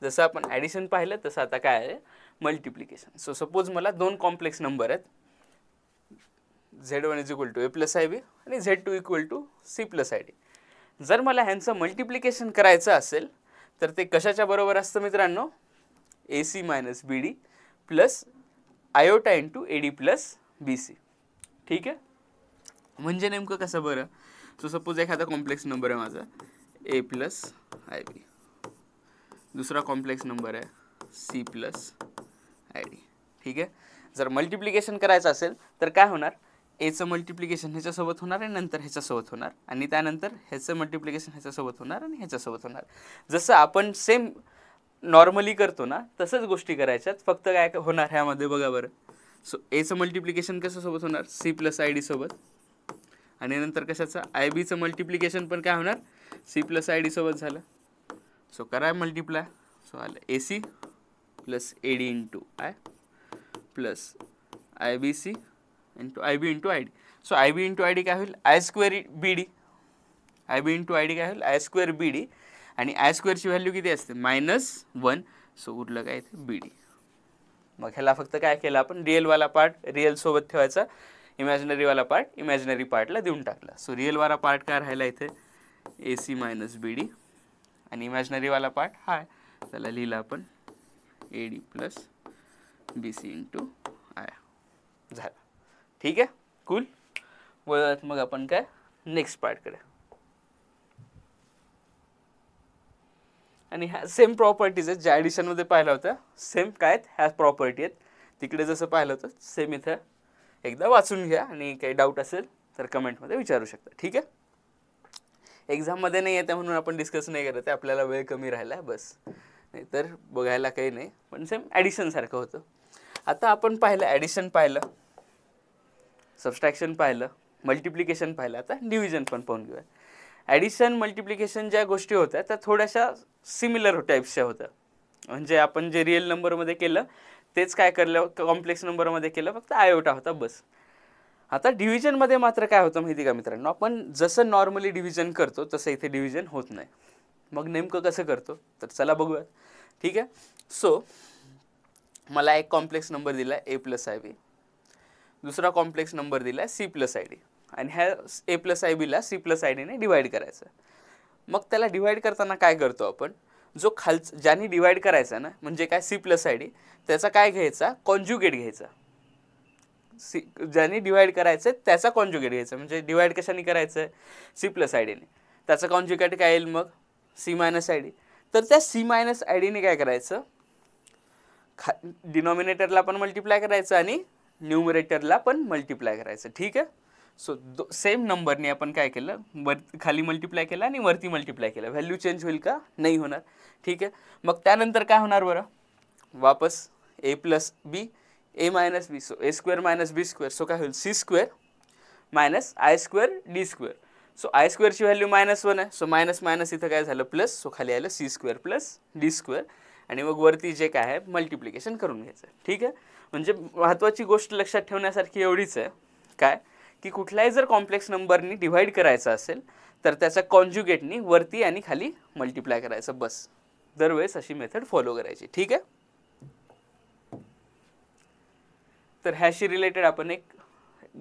जसं आपण ॲडिशन पाहिलं तसं आता काय आहे, मल्टिप्लिकेशन. सो सपोज मला 2 कॉम्प्लेक्स नंबर आहेत, Z1 = A + IB आणि Z2 = C + ID. जर मला ह्यांचं मल्टिप्लिकेशन करायचं असेल तर ते कशाच्या बरोबर असतं मित्रांनो, AC - BD + iota × AD + BC. ठीक आहे. म्हणजे नेमकं कसं बरं, सो सपोज एखादा कॉम्प्लेक्स नंबर आहे माझा A + IB, दुसरा कॉम्प्लेक्स नंबर आहे C + ID. ठीक आहे. जर मल्टिप्लिकेशन करायचं असेल तर काय होणार, एचं मल्टिप्लिकेशन ह्याच्यासोबत होणार आणि नंतर ह्याच्यासोबत होणार आणि त्यानंतर ह्याचं मल्टिप्लिकेशन ह्याच्यासोबत होणार आणि ह्याच्यासोबत होणार. जसं आपण सेम नॉर्मली करतो ना तसंच गोष्टी करायच्यात, फक्त काय होणार ह्यामध्ये बघा बरं. सो एचं मल्टिप्लिकेशन कशासोबत होणार, C + ID सोबत, आणि नंतर कशाचं, IBचं मल्टिप्लिकेशन पण काय होणार, C + ID सोबत झालं. सो करा मल्टिप्लाय. सो आलं AC + AD × I + IBC × IB × ID. So IB × ID काय होईल, I² BD. IB × ID काय होईल, I² BD. आणि I² ची व्हॅल्यू किती असते, -1. सो उरलं काय इथे BD. मग ह्याला फक्त काय केलं आपण, रिअलवाला पार्ट रिअल सोबत ठेवायचा, इमॅजिनरीवाला पार्ट इमॅजिनरी पार्टला देऊन टाकला. सो रिअलवाला पार्ट काय राहिला इथे, AC - BD, आणि इमॅजिनरीवाला पार्ट हा आहे, त्याला लिहिलं आपण AD + BC × I. झालं. ठीक आहे. कूल. मग आपण काय नेक्स्ट पार्टकडे. आणि ह्या सेम प्रॉपर्टीज आहेत ज्या ॲडिशनमध्ये पाहिल्या होत्या, सेम काय आहेत ह्या प्रॉपर्टी आहेत. तिकडे जसं पाहिलं होतं सेम इथं एकदा वाचून घ्या आणि काही डाऊट असेल तर कमेंटमध्ये विचारू शकता. ठीक आहे. एक्झाममध्ये नाही येते म्हणून आपण डिस्कस नाही करत आहे, आपल्याला वेळ कमी राहिला आहे बस, नाही तर बघायला काही नाही, पण सेम ॲडिशनसारखं होतं. आता आपण पाहिलं ॲडिशन पाहिलं, सबस्ट्रॅक्शन पाहिलं, मल्टिप्लिकेशन पाहिलं, आता डिव्हिजन पण पाहून घेऊया. ॲडिशन मल्टिप्लिकेशन ज्या गोष्टी होत्या त्या थोड्याशा सिमिलर टाईप्सच्या होत्या. म्हणजे आपण जे रिअल नंबरमध्ये केलं तेच काय केलं कॉम्प्लेक्स नंबरमध्ये केलं, फक्त आयोटा होता बस. आता डिव्हिजनमध्ये मात्र काय होतं माहिती का मित्रांनो, आपण जसं नॉर्मली डिव्हिजन करतो तसं इथे डिव्हिजन होत नाही. मग नेमकं कसं करतो तर चला बघूयात. ठीक आहे. सो मला एक कॉम्प्लेक्स नंबर दिला A + IB, दुसरा कॉम्प्लेक्स नंबर दिला C + ID, आणि ह्या A + IBला C + ID ने डिवाईड करायचं. मग त्याला डिवाईड करताना काय करतो आपण, जो ज्याने डिवाईड करायचा ना, म्हणजे काय C + ID, त्याचा काय घ्यायचा, कॉन्ज्युगेट घ्यायचा. ज्याने डिवाईड करायचं त्याचा कॉन्ज्युगेट घ्यायचा. म्हणजे डिवाईड कशाने करायचं, C + ID ने, त्याचा कॉन्ज्युगेट काय येईल मग C - ID. तर त्या C - ID ने काय करायचं, डिनॉमिनेटरला पण मल्टिप्लाय करायचं आणि न्यूमरेटरला पण मल्टिप्लाय करायचं. ठीक आहे. सो सेम नंबरने आपण काय केलं, खाली मल्टिप्लाय केलं आणि वरती मल्टिप्लाय केलं. व्हॅल्यू चेंज होईल का? नाही होणार. ठीक आहे. मग त्यानंतर काय होणार बरं, वापस A plus B, A minus B, so A square minus B square, so काय होईल C square minus i square D square. So i स्क्वेअरची व्हॅल्यू -1 आहे, सो मायनस मायनस इथं काय झालं प्लस, सो खाली आलं C square plus D square आणि मग वरती जे काय आहे मल्टिप्लिकेशन करून घ्यायचं. ठीक आहे. म्हणजे महत्त्वाची गोष्ट लक्षात ठेवण्यासारखी एवढीच आहे काय, की कुठलाही जर कॉम्प्लेक्स नंबरनी डिव्हाइड करायचा असेल तर त्याचा कॉन्ज्युगेटनी वरती आणि खाली मल्टिप्लाय करायचं, बस. दरवेळेस अशी मेथड फॉलो करायची. ठीक आहे. तर ह्याशी रिलेटेड आपण एक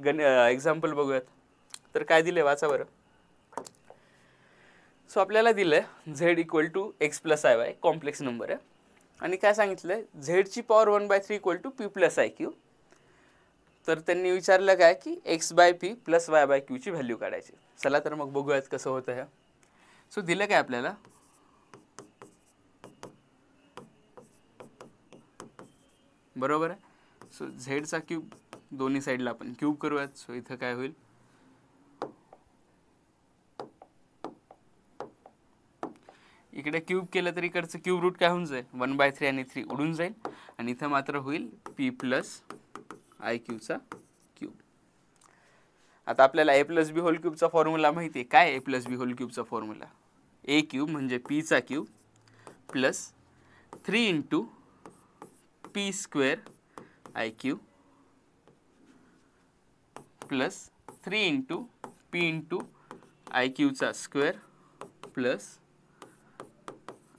एक्झाम्पल बघूयात. तर काय दिले वाचा बरं. सो आपल्याला दिलं आहे Z equal to X plus i Y, complex number आहे, आणि काय सांगितलं आहे झेडची power 1/3 equal to P plus i Q. तर त्यांनी विचारलं काय की x/p प्लस y/q ची व्हॅल्यू काढायची. चला तर मग बघूयात कसं होतं हे. सो दिलं काय आपल्याला, बरोबर आहे. सो झेडचा क्यूब दोन्ही साईडला आपण क्यूब करूयात. सो इथं काय होईल, इकडे क्यूब केलं तर इकडचं क्यूब रूट काय होऊन जाईल 1/3 आणि 3 उडून जाईल आणि इथं मात्र होईल p प्लस आय क्यूचा क्यूब. आता आपल्याला ए प्लस बी होल क्यूबचा फॉर्म्युला माहिती आहे. काय ए प्लस बी होल क्यूबचा फॉर्म्युला, ए क्यूब म्हणजे पीचा cube plus 3 into P square i cube plus 3 into P into i क्यूचा स्क्वेअर प्लस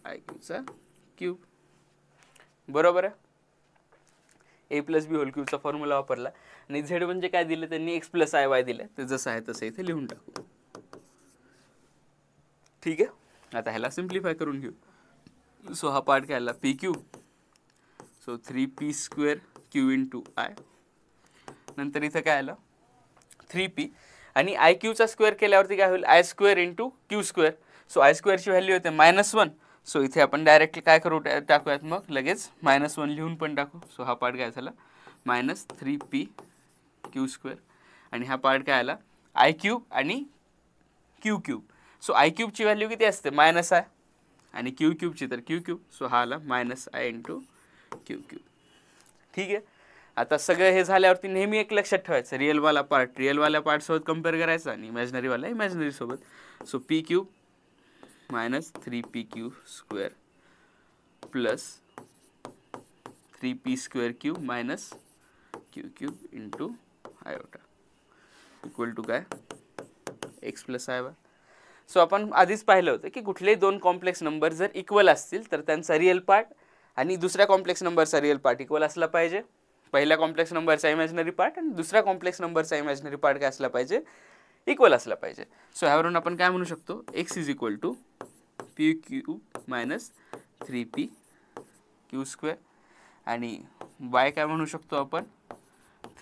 आय क्यूचा क्यूब. बरोबर आहे. ए प्लस बी होल क्यूबचा फॉर्म्युला वापरला आणि झेड म्हणजे काय दिलं त्यांनी, एक्स प्लस आय वाय दिलं. ते जसं आहे तसं इथे लिहून टाकू. ठीक आहे. आता ह्याला सिम्प्लिफाय करून घेऊ. सो हा पार्ट काय आला P cube, so 3p square Q into I, नंतर इथं काय आलं 3p आणि आय क्यूचा स्क्वेअर केल्यावरती काय होईल i square into Q square. So i स्क्वेअरची व्हॅल्यू होते -1. सो इथे आपण डायरेक्टली काय करू टाकूयात, मग लगेच -1 लिहून पण टाकू. सो हा पार्ट काय झाला -3p क्यू स्क्वेअर आणि हा पार्ट काय आला आय क्यूब आणि क्यू क्यूब. सो आय क्यूबची व्हॅल्यू किती असते -i आणि क्यू क्यूबची तर क्यू क्यूब. सो हा आला -i इंटू क्यू क्यूब. ठीक आहे. आता सगळं हे झाल्यावरती नेहमी एक लक्षात ठेवायचं, रिअलवाला पार्ट रिअलवाल्या पार्टसोबत कम्पेअर करायचा आणि इमॅजिनरीवाला इमॅजिनरीसोबत. So P cube -3p cube square plus 3p square cube minus Q cube into iota equal to काय X plus i Y. So आपण आधीच पाहिलं होतं की कुठलेही दोन कॉम्प्लेक्स नंबर जर इक्वल असतील तर त्यांचा रिअल पार्ट आणि दुसऱ्या कॉम्प्लेक्स नंबरचा रिअल पार्ट इक्वल असला पाहिजे. पहिल्या कॉम्प्लेक्स नंबरचा इमॅजिनरी पार्ट आणि दुसऱ्या कॉम्प्लेक्स नंबरचा इमॅजिनरी पार्ट काय असला पाहिजे, इक्वल असला पाहिजे. सो ह्यावरून आपण काय म्हणू शकतो, X is equal to P cube minus 3p Q square आणि वाय काय म्हणू शकतो आपण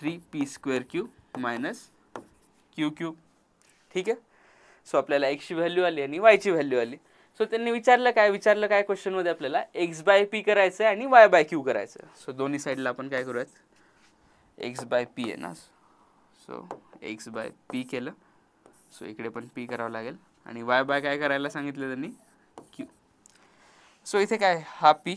3p square cube minus Q cube. ठीक आहे. सो आपल्याला एक्सची व्हॅल्यू आली आणि वायची व्हॅल्यू आली. सो त्यांनी विचारलं काय क्वेश्चनमध्ये आपल्याला x/p करायचं आहे आणि y/q करायचं आहे. सो दोन्ही साईडला आपण काय करूयात, x/p आहे ना, सो x/p केलं. सो इकडे पण p करावं लागेल आणि y काय करायला सांगितलं त्यांनी q. सो इथे काय हा p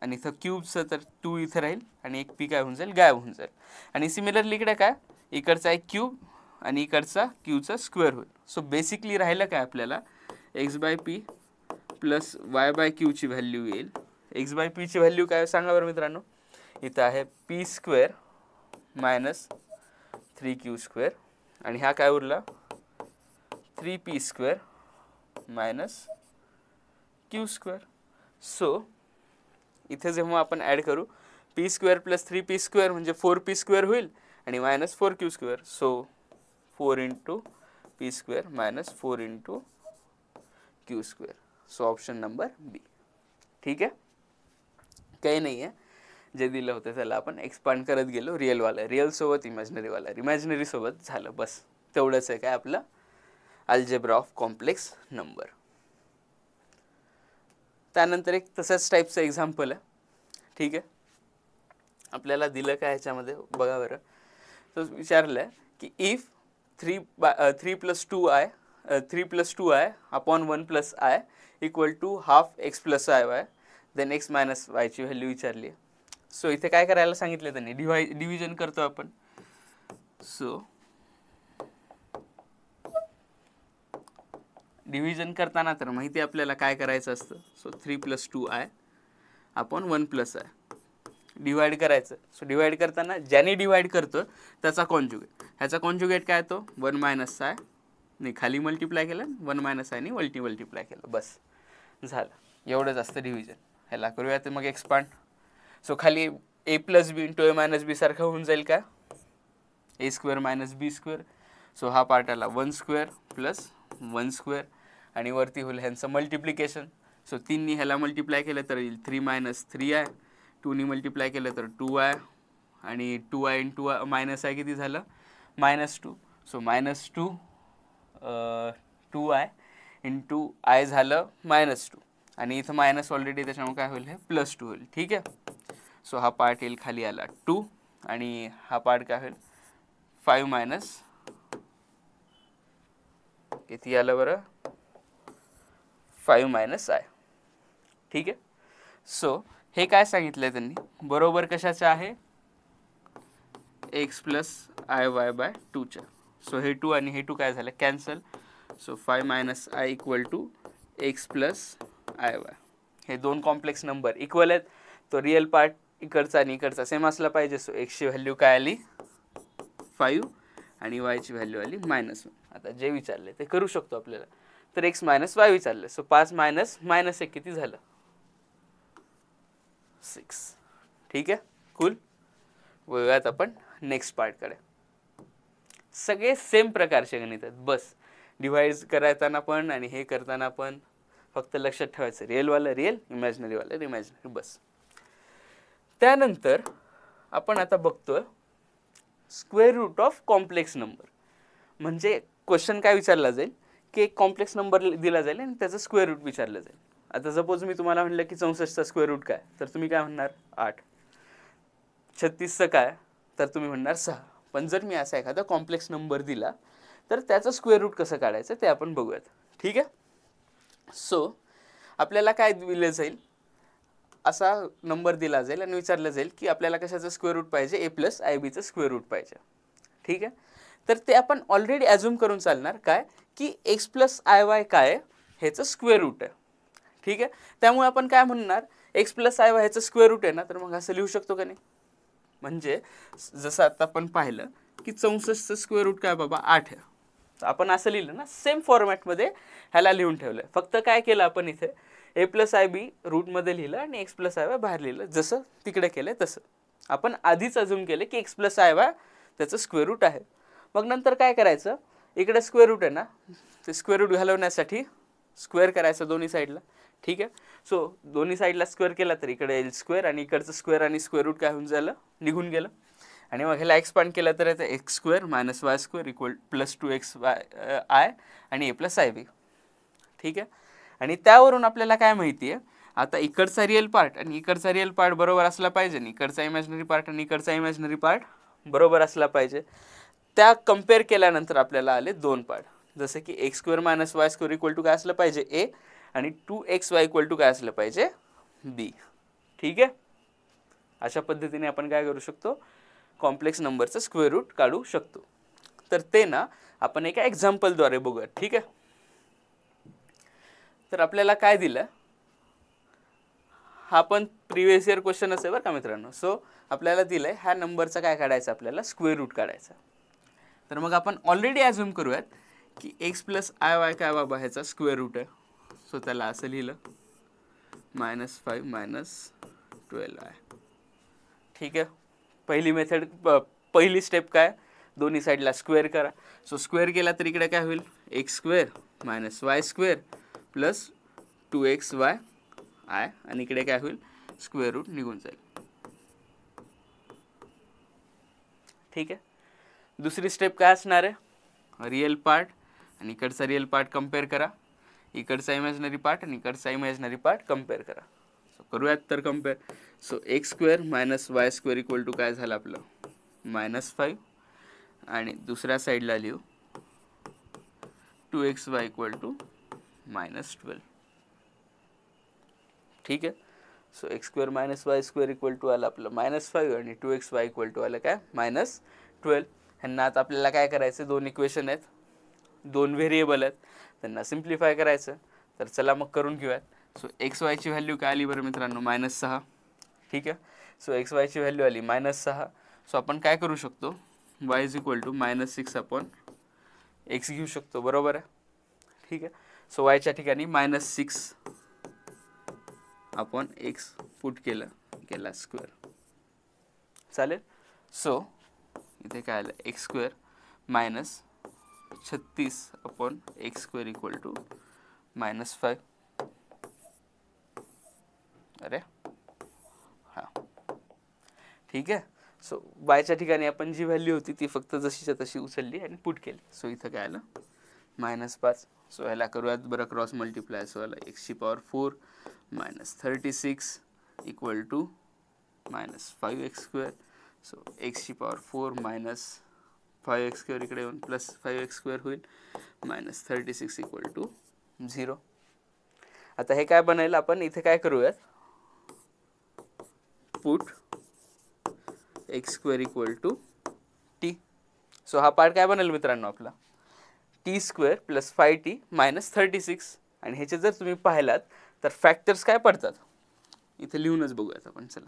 आणि इथं क्यूबचं तर 2 इथं राहील आणि एक p काय होऊन जाईल, गायब होऊन जाईल. आणि सिमिलरली इकडे काय इकडचा एक क्यूब आणि इकडचा क्यूचा स्क्वेअर होईल. सो बेसिकली राहिलं काय आपल्याला x/p प्लस y/q ची व्हॅल्यू येईल. x/p ची व्हॅल्यू काय सांगा बरं मित्रांनो, इथं आहे p square minus 3q square आणि हा काय उरला 3p square minus q square. So इथे जेव्हा आपण ॲड करू p square plus 3p square म्हणजे 4p स्क्वेअर होईल आणि minus 4q square. So 4 into p square minus 4 into q square. So option number B. ठीक आहे. काही नाही आहे, जे दिलं होतं त्याला आपण एक्सपांड करत गेलो. रिअलवाला रिअलसोबत इमॅजिनरीवाला इमॅजिनरीसोबत झालं, बस तेवढंच आहे काय आपलं अल्जेब्रा ऑफ कॉम्प्लेक्स नंबर. त्यानंतर एक तसंच टाईपचं एक्झाम्पल आहे. ठीक आहे. आपल्याला दिलं काय ह्याच्यामध्ये बघा बरं. तो विचारलं आहे की if 3 + 2i 3 + 2i upon 1 + i equal to half x + iy then x - y ची व्हॅल्यू विचारली आहे. सो इथे काय करायला सांगितलं त्यांनी, डिव्हिजन करतो आपण. सो डिव्हिजन करताना तर माहिती आपल्याला काय करायचं असतं. So 3 + 2i upon 1 + i divide करायचं. सो डिवाइड करताना ज्याने डिवाइड करतो त्याचा कॉन्जुगेट, ह्याचा कॉन्जुगेट काय तो 1 - i नाही, खाली मल्टिप्लाय केलं 1 - i ने मल्टिप्लाय केलं, बस झालं. एवढंच असतं डिव्हिजन. ह्याला करूया तर मग एक्सपांड. सो खाली a + b × a - b सारखं होऊन जाईल का, a² - b². सो हा पार्ट आला 1² + 1² आणि वरती होईल ह्यांचं मल्टिप्लिकेशन. सो 3 नी ह्याला मल्टिप्लाय केलं तर येईल 3 - 3i, 2 नी मल्टिप्लाय केलं तर 2i आणि 2i × -i किती झालं -2. सो -2 2i × i झालं -2 आणि इथं मायनस ऑलरेडी, त्याच्यामुळे काय होईल हे +2 होईल. ठीक आहे. सो हा पार्ट येईल खाली आला 2 आणि हा पार्ट काय होईल 5 किती आलं बरं 5 - i. ठीक आहे. सो हे काय सांगितलंय त्यांनी, बरोबर कशाचं आहे x + iy/2 च्या. सो हे 2 आणि हे 2 काय झालं cancel. So 5 - i equal to x + iy. हे दोन कॉम्प्लेक्स नंबर इक्वल आहेत. तो रिअल पार्ट इकडचा आणि इकडचा सेम असला पाहिजे. सो x ची व्हॅल्यू काय आली 5 आणि y ची व्हॅल्यू आली -1. आता जे विचारले ते करू शकतो आपल्याला. तर x - y विचारले. सो 5 - -1 किती झालं 6. ठीक आहे, कूल. वळूयात आपण नेक्स्ट पार्टकडे. सगळे सेम प्रकारचे गणित आहेत, बस डिव्हाइड करताना पण आणि हे करताना पण फक्त लक्षात ठेवायचं रिअलवालं रिअल, इमॅजिनरीवालं इमॅजिनरी, बस. त्यानंतर आपण आता बघतोय square root of complex number. म्हणजे क्वेश्चन काय विचारला जाईल की एक कॉम्प्लेक्स नंबर दिला जाईल आणि त्याचं स्क्वेअर रूट विचारलं जाईल. आता सपोज मी तुम्हाला म्हटलं की 64चा स्क्वेअर रूट काय, तर तुम्ही काय म्हणणार 8. 36चं काय, तर तुम्ही म्हणणार 6. पण जर मी असा एखादा कॉम्प्लेक्स नंबर दिला तर त्याचं स्क्वेअर रूट कसं काढायचं ते आपण बघूयात. ठीक आहे. सो आपल्याला काय दिलं जाईल, असा नंबर दिला जाईल आणि विचारलं जाईल की आपल्याला कशाचं स्क्वेअर रूट पाहिजे, a + ib चं स्क्वेअर रूट पाहिजे. ठीक आहे. तर ते आपण ऑलरेडी ॲझ्युम करून चालणार काय की x + iy काय ह्याचं स्क्वेअर रूट आहे. ठीक आहे. त्यामुळे आपण काय म्हणणार x + iy ह्याचं स्क्वेअर रूट आहे ना, तर मग असं लिहू शकतो का नाही. म्हणजे जसं आता आपण पाहिलं की 64चं स्क्वेअर रूट काय बाबा 8 आहे. आपण असं लिहिलं ना, सेम फॉर्मॅटमध्ये ह्याला लिहून ठेवलं. फक्त काय केलं आपण इथे a + ib रूटमध्ये लिहिलं आणि x + iy बाहेर लिहिलं. जसं तिकडे केलं तसं आपण आधीच अजूम केलं की x + iy त्याचं स्क्वेअर रूट आहे. मग नंतर काय करायचं, इकडे स्क्वेअर रूट आहे ना, ते स्क्वेअर रूट घालवण्यासाठी स्क्वेअर करायचं दोन्ही साईडला. ठीक आहे. सो दोन्ही साईडला स्क्वेअर केला तर इकडे येईल स्क्वेअर आणि इकडचं स्क्वेअर आणि स्क्वेअर रूट काय होऊन झालं निघून गेलं. आणि मग ह्याला एक्सपांड केलं तर येतं x² - y² इक्वल +2xi आणि a + ib. ठीक आहे. आणि त्यावरून आपल्याला काय माहिती आहे, आता इकडचा रिअल पार्ट आणि इकडचा रिअल पार्ट बरोबर असला पाहिजे आणि इकडचा इमॅजिनरी पार्ट आणि इकडचा इमॅजिनरी पार्ट बरोबर असला पाहिजे. त्या कम्पेअर केल्यानंतर आपल्याला आले दोन पार्ट. जसं की x² - y² इक्वल टू काय असलं पाहिजे a आणि 2xy इक्वल टू काय असलं पाहिजे b. ठीक आहे. अशा पद्धतीने आपण काय करू शकतो, कॉम्प्लेक्स नंबरचं स्क्वेअर रूट काढू शकतो. तर ते ना आपण एका एक्झाम्पलद्वारे बघूया. ठीक आहे. तर आपल्याला काय दिलं, हा पण प्रिव्हियस इयर क्वेश्चन असेल बरं का मित्रांनो. सो आपल्याला दिलंय ह्या नंबरचा काय काढायचं, आपल्याला स्क्वेअर रूट काढायचा. तर मग आपण ऑलरेडी ॲझ्युम करूयात की x + iy काय बाबा ह्याचा स्क्वेअर रूट आहे. सो त्याला असं लिहिलं -5 - 12i. ठीक आहे. पहिली मेथड, पहिली स्टेप काय, दोन्ही साईडला स्क्वेअर करा. सो स्क्वेअर केला तर इकडे काय होईल x² - y² + 2xy आणि इकडे काय होईल स्क्वेअर रूट निघून जाईल. ठीक आहे. दुसरी स्टेप काय असणार आहे, रिअल पार्ट आणि इकडचा रिअल पार्ट कम्पेअर करा, इकडचा इमॅजिनरी पार्ट आणि इकडचा इमॅजिनरी पार्ट कम्पेअर करा. सो करूयात तर compare. So x square minus y square equal to काय झालं आपलं -5 आणि दुसऱ्या साईडला लिहू 2xy इक्वल टू -12. ठीक आहे. So x square minus y square equal to आलं आपलं -5 आणि 2xy इक्वल टू आलं काय -12. ह्यांना आता आपल्याला काय करायचं, दोन इक्वेशन आहेत, दोन व्हेरिएबल आहेत, त्यांना सिम्प्लिफाय करायचं. तर चला मग करून घेऊयात. सो एक्स वायची व्हॅल्यू काय आली बरं मित्रांनो -6. ठीक आहे. सो एक्स वायची व्हॅल्यू आली -6. सो आपण काय करू शकतो, y is equal to -6 upon x घेऊ शकतो. बरोबर आहे. ठीक आहे. सो वायच्या ठिकाणी -6 अपॉन एक्स पुट केला स्क्वेअर. चालेल. सो इथे काय आलं x square -36 upon x square equal to -5. अरे हां ठीक आहे. सो वायच्या ठिकाणी आपण जी व्हॅल्यू होती ती फक्त जशीच्या तशी उचलली आणि पुट केली. सो इथं काय आलं -5. सो ह्याला करूयात बरं क्रॉस मल्टिप्लाय. सो आलं एक्सची power 4 -36 equal to -5x square. So एक्सची पॉवर 4 -5x स्क्वेअर इकडे येऊन +5x स्क्वेअर होईल -36 इक्वल टू 0. आता हे काय बनेल, आपण इथे काय करूयात, put x square equal to t. So हा पार्ट काय बनेल मित्रांनो आपला टी स्क्वेअर प्लस 5t -36. आणि ह्याचे जर तुम्ही पाहिलात तर फॅक्टर्स काय पडतात, इथे लिहूनच बघूयात आपण. चला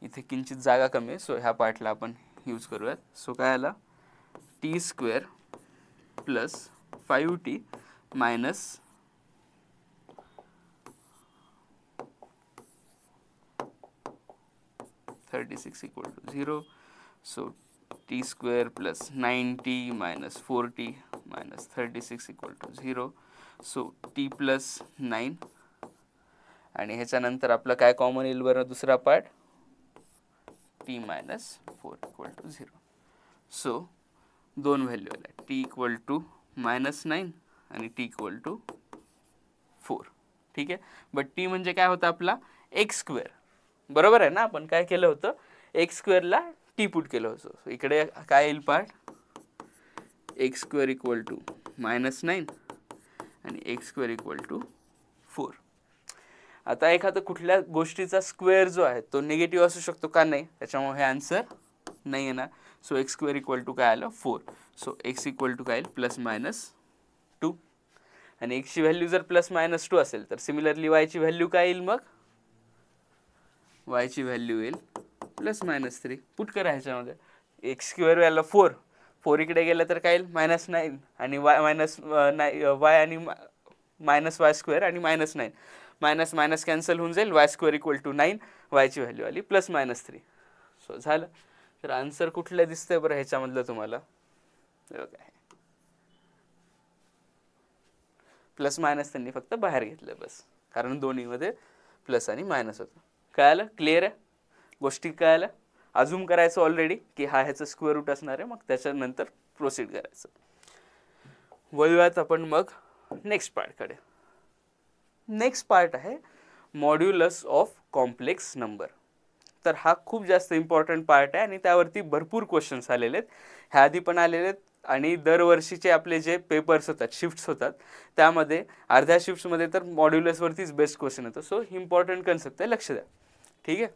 इथे किंचित जागा कमी आहे, सो ह्या पार्टला आपण यूज करूयात. सो काय आला t square plus 5t minus 36 equal to 0. So t square plus 9t minus 4t minus 36 equal to 0. So t plus 9 आणि ह्याच्यानंतर आपलं काय कॉमन येईल बरं दुसरा part t minus 4 equal to 0. So दोन व्हॅल्यू आल्या टी इक्वल टू -9 आणि टी इक्वल टू 4. ठीक आहे. बट टी म्हणजे काय होतं आपला एक्स स्क्वेअर. बरोबर आहे ना. आपण काय केलं होतं एक्स स्क्वेअरला टी पुट केलं होतं. इकडे काय येईल part x square equal to -9 आणि एक्स स्क्वेअर इक्वल टू 4. आता एखादा कुठल्या गोष्टीचा स्क्वेअर जो आहे तो निगेटिव्ह असू शकतो का नाही, त्याच्यामुळे हे आन्सर नाही येणार. So x square equal to काय आलं 4. सो एक्स इक्वल टू काय येईल +-2 आणि एक्सची व्हॅल्यू जर +-2 असेल तर सिमिलरली वायची व्हॅल्यू काय येईल, मग वायची व्हॅल्यू येईल +-3. पुट करा ह्याच्यामध्ये एक्स स्क्वेअर याला 4 इकडे गेलं तर काय येईल -9 आणि वाय आणि -y स्क्वेअर आणि -9 मायनस कॅन्सल होऊन जाईल. Y square equal to 9. वायची व्हॅल्यू आली +-3. सो झालं. तर आन्सर कुठलं दिसतंय बरं ह्याच्यामधलं तुम्हाला, +- त्यांनी फक्त बाहेर घेतलं बस, कारण दोन्हीमध्ये प्लस आणि मायनस होतं. कळालं, क्लिअर आहे गोष्टी, कळाल्या. अझूम करायचं ऑलरेडी की हा ह्याचं स्क्वेअर रूट असणार आहे, मग त्याच्यानंतर प्रोसीड करायचं. वळूयात आपण मग नेक्स्ट पार्टकडे. नेक्स्ट पार्ट आहे मॉड्युलस ऑफ कॉम्प्लेक्स नंबर. तर हा खूप जास्त इम्पॉर्टंट पार्ट आहे आणि त्यावरती भरपूर क्वेश्चन्स आलेले आहेत, ह्या आधी पण आलेले आहेत. आणि दरवर्षीचे आपले जे पेपर्स होतात, शिफ्ट्स होतात, त्यामध्ये अर्ध्या शिफ्ट्समध्ये तर मॉड्युलसवरतीच बेस्ट क्वेश्चन येतो. सो इम्पॉर्टंट कन्सेप्ट आहे, लक्ष द्या. ठीक आहे.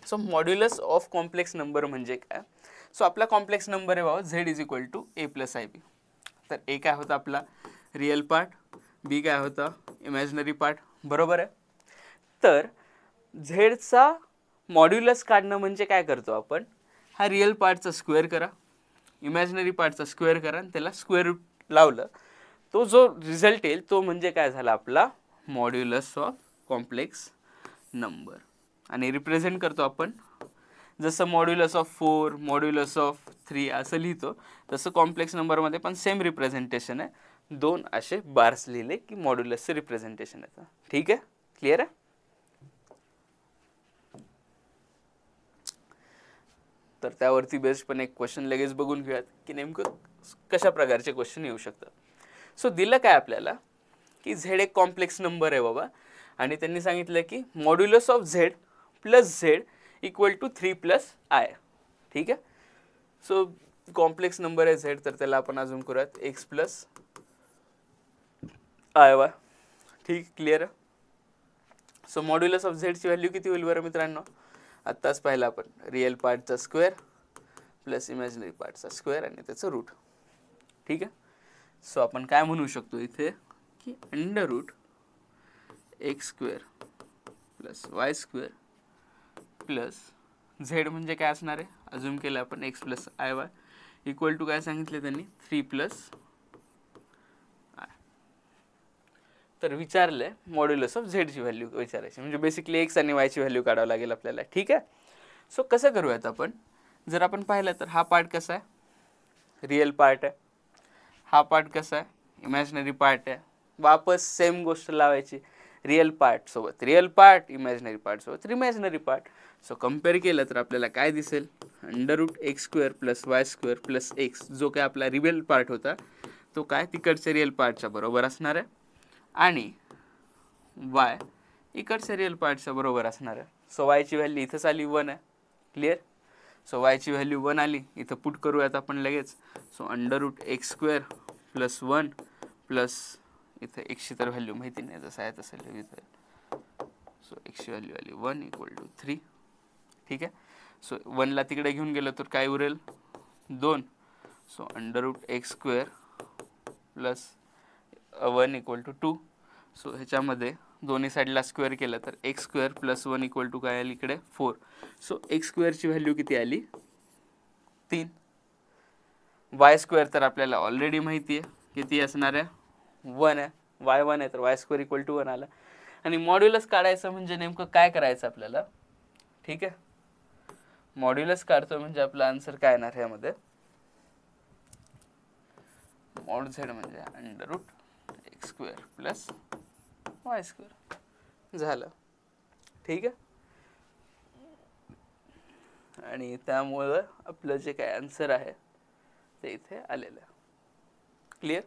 So modulus of complex number म्हणजे काय. सो आपला कॉम्प्लेक्स नंबर आहे बाबा z is equal to a + ib. तर ए काय होता आपला रिअल पार्ट, बी काय होता इमॅजिनरी पार्ट. बरोबर आहे. तर झेडचा मॉड्युलस काढणं म्हणजे काय करतो आपण, हा रिअल पार्टचा स्क्वेअर करा, इमॅजिनरी पार्टचा स्क्वेअर करा आणि त्याला स्क्वेअर रूट लावलं, तो जो रिझल्ट येईल तो म्हणजे काय झाला आपला मॉड्युलस ऑफ कॉम्प्लेक्स नंबर. आणि रिप्रेझेंट करतो आपण जसं मॉड्युलस ऑफ 4, मॉड्युलस ऑफ 3 असं लिहितो, तसं कॉम्प्लेक्स नंबरमध्ये पण सेम रिप्रेझेंटेशन आहे. 2 असे बार्स लिहिले की मॉड्युलसचं रिप्रेझेंटेशन येतं. ठीक आहे, क्लिअर आहे. तर त्यावरती बेस्ड पण एक क्वेश्चन लगेच बघून घेऊयात की नेमकं कशा प्रकारचे क्वेश्चन येऊ शकतात. सो दिलं काय आपल्याला की झेड एक कॉम्प्लेक्स नंबर आहे बाबा आणि त्यांनी सांगितलं की modulus of Z plus Z equal to 3 plus i. ठीक आहे. सो कॉम्प्लेक्स नंबर आहे झेड, तर त्याला आपण अजून करूयात एक्स प्लस आय वाय. ठीक, क्लिअर आहे. सो मॉड्युलस ऑफ झेडची व्हॅल्यू किती होईल बरं मित्रांनो? आत्ताच पाहिलं आपण, रिअल पार्टचा स्क्वेअर प्लस इमॅजिनरी पार्टचा स्क्वेअर आणि त्याचं रूट. ठीक आहे. सो आपण काय म्हणू शकतो इथे की under root x square plus y square plus z म्हणजे काय असणार आहे, अजून केलं आपण x plus i y equal to काय सांगितले त्यांनी 3 प्लस आय. तर विचारलंय मॉड्युलस ऑफ झेडची व्हॅल्यू विचारायची, म्हणजे बेसिकली एक्स आणि वायची व्हॅल्यू काढावं लागेल आपल्याला. ठीक आहे. सो कसं करूयात आपण, जर आपण पाहिलं तर हा पार्ट कसा आहे, रिअल पार्ट आहे. हा पार्ट कसा आहे, इमॅजिनरी पार्ट आहे. वापस सेम गोष्ट लावायची, रिअल पार्ट सोबत रिअल पार्ट, इमॅजिनरी पार्ट सोबत इमॅजिनरी पार्ट. सो कम्पेअर केलं तर आपल्याला काय दिसेल, under root x square plus y square plus x, जो काय आपला रिअल पार्ट होता तो काय तिकडच्या रिअल पार्टच्या बरोबर असणार आहे आणि वाय इकडच्या रिअल पार्टच्या बरोबर असणार आहे. सो वायची व्हॅल्यू इथंच आली 1 आहे. क्लिअर. सो वायची व्हॅल्यू 1 आली, इथं पुट करूयात आपण लगेच. So under root x square plus 1 plus इथं एक्सची तर व्हॅल्यू माहिती नाही, जसं आहे तसं लिहू इथं. सो एक्सची व्हॅल्यू आली 1 इक्वल टू 3. ठीक आहे. सो 1ला तिकडे घेऊन गेलं तर काय उरेल 2. So under root x square plus 1 equal to 2. So ह्याच्यामध्ये दोन्ही साईडला स्क्वेअर केलं तर x square plus 1 equal to काय आली इकडे 4. सो एक्स स्क्वेअरची व्हॅल्यू किती आली 3. वाय स्क्वेअर तर आपल्याला ऑलरेडी माहिती आहे किती असणार आहे 1 आहे, वाय 1 आहे तर वाय स्क्वेअर इक्वल टू 1 आला. आणि मॉड्युलस काढायचं म्हणजे नेमकं काय करायचं आपल्याला. ठीक आहे. मॉड्युलस काढतो म्हणजे आपला आन्सर काय येणार ह्यामध्ये, मॉड झेड म्हणजे under root x square plus y square झालं. ठीक आहे. आणि त्यामुळं आपलं जे काय आन्सर आहे ते इथे आलेलं आहे. क्लिअर.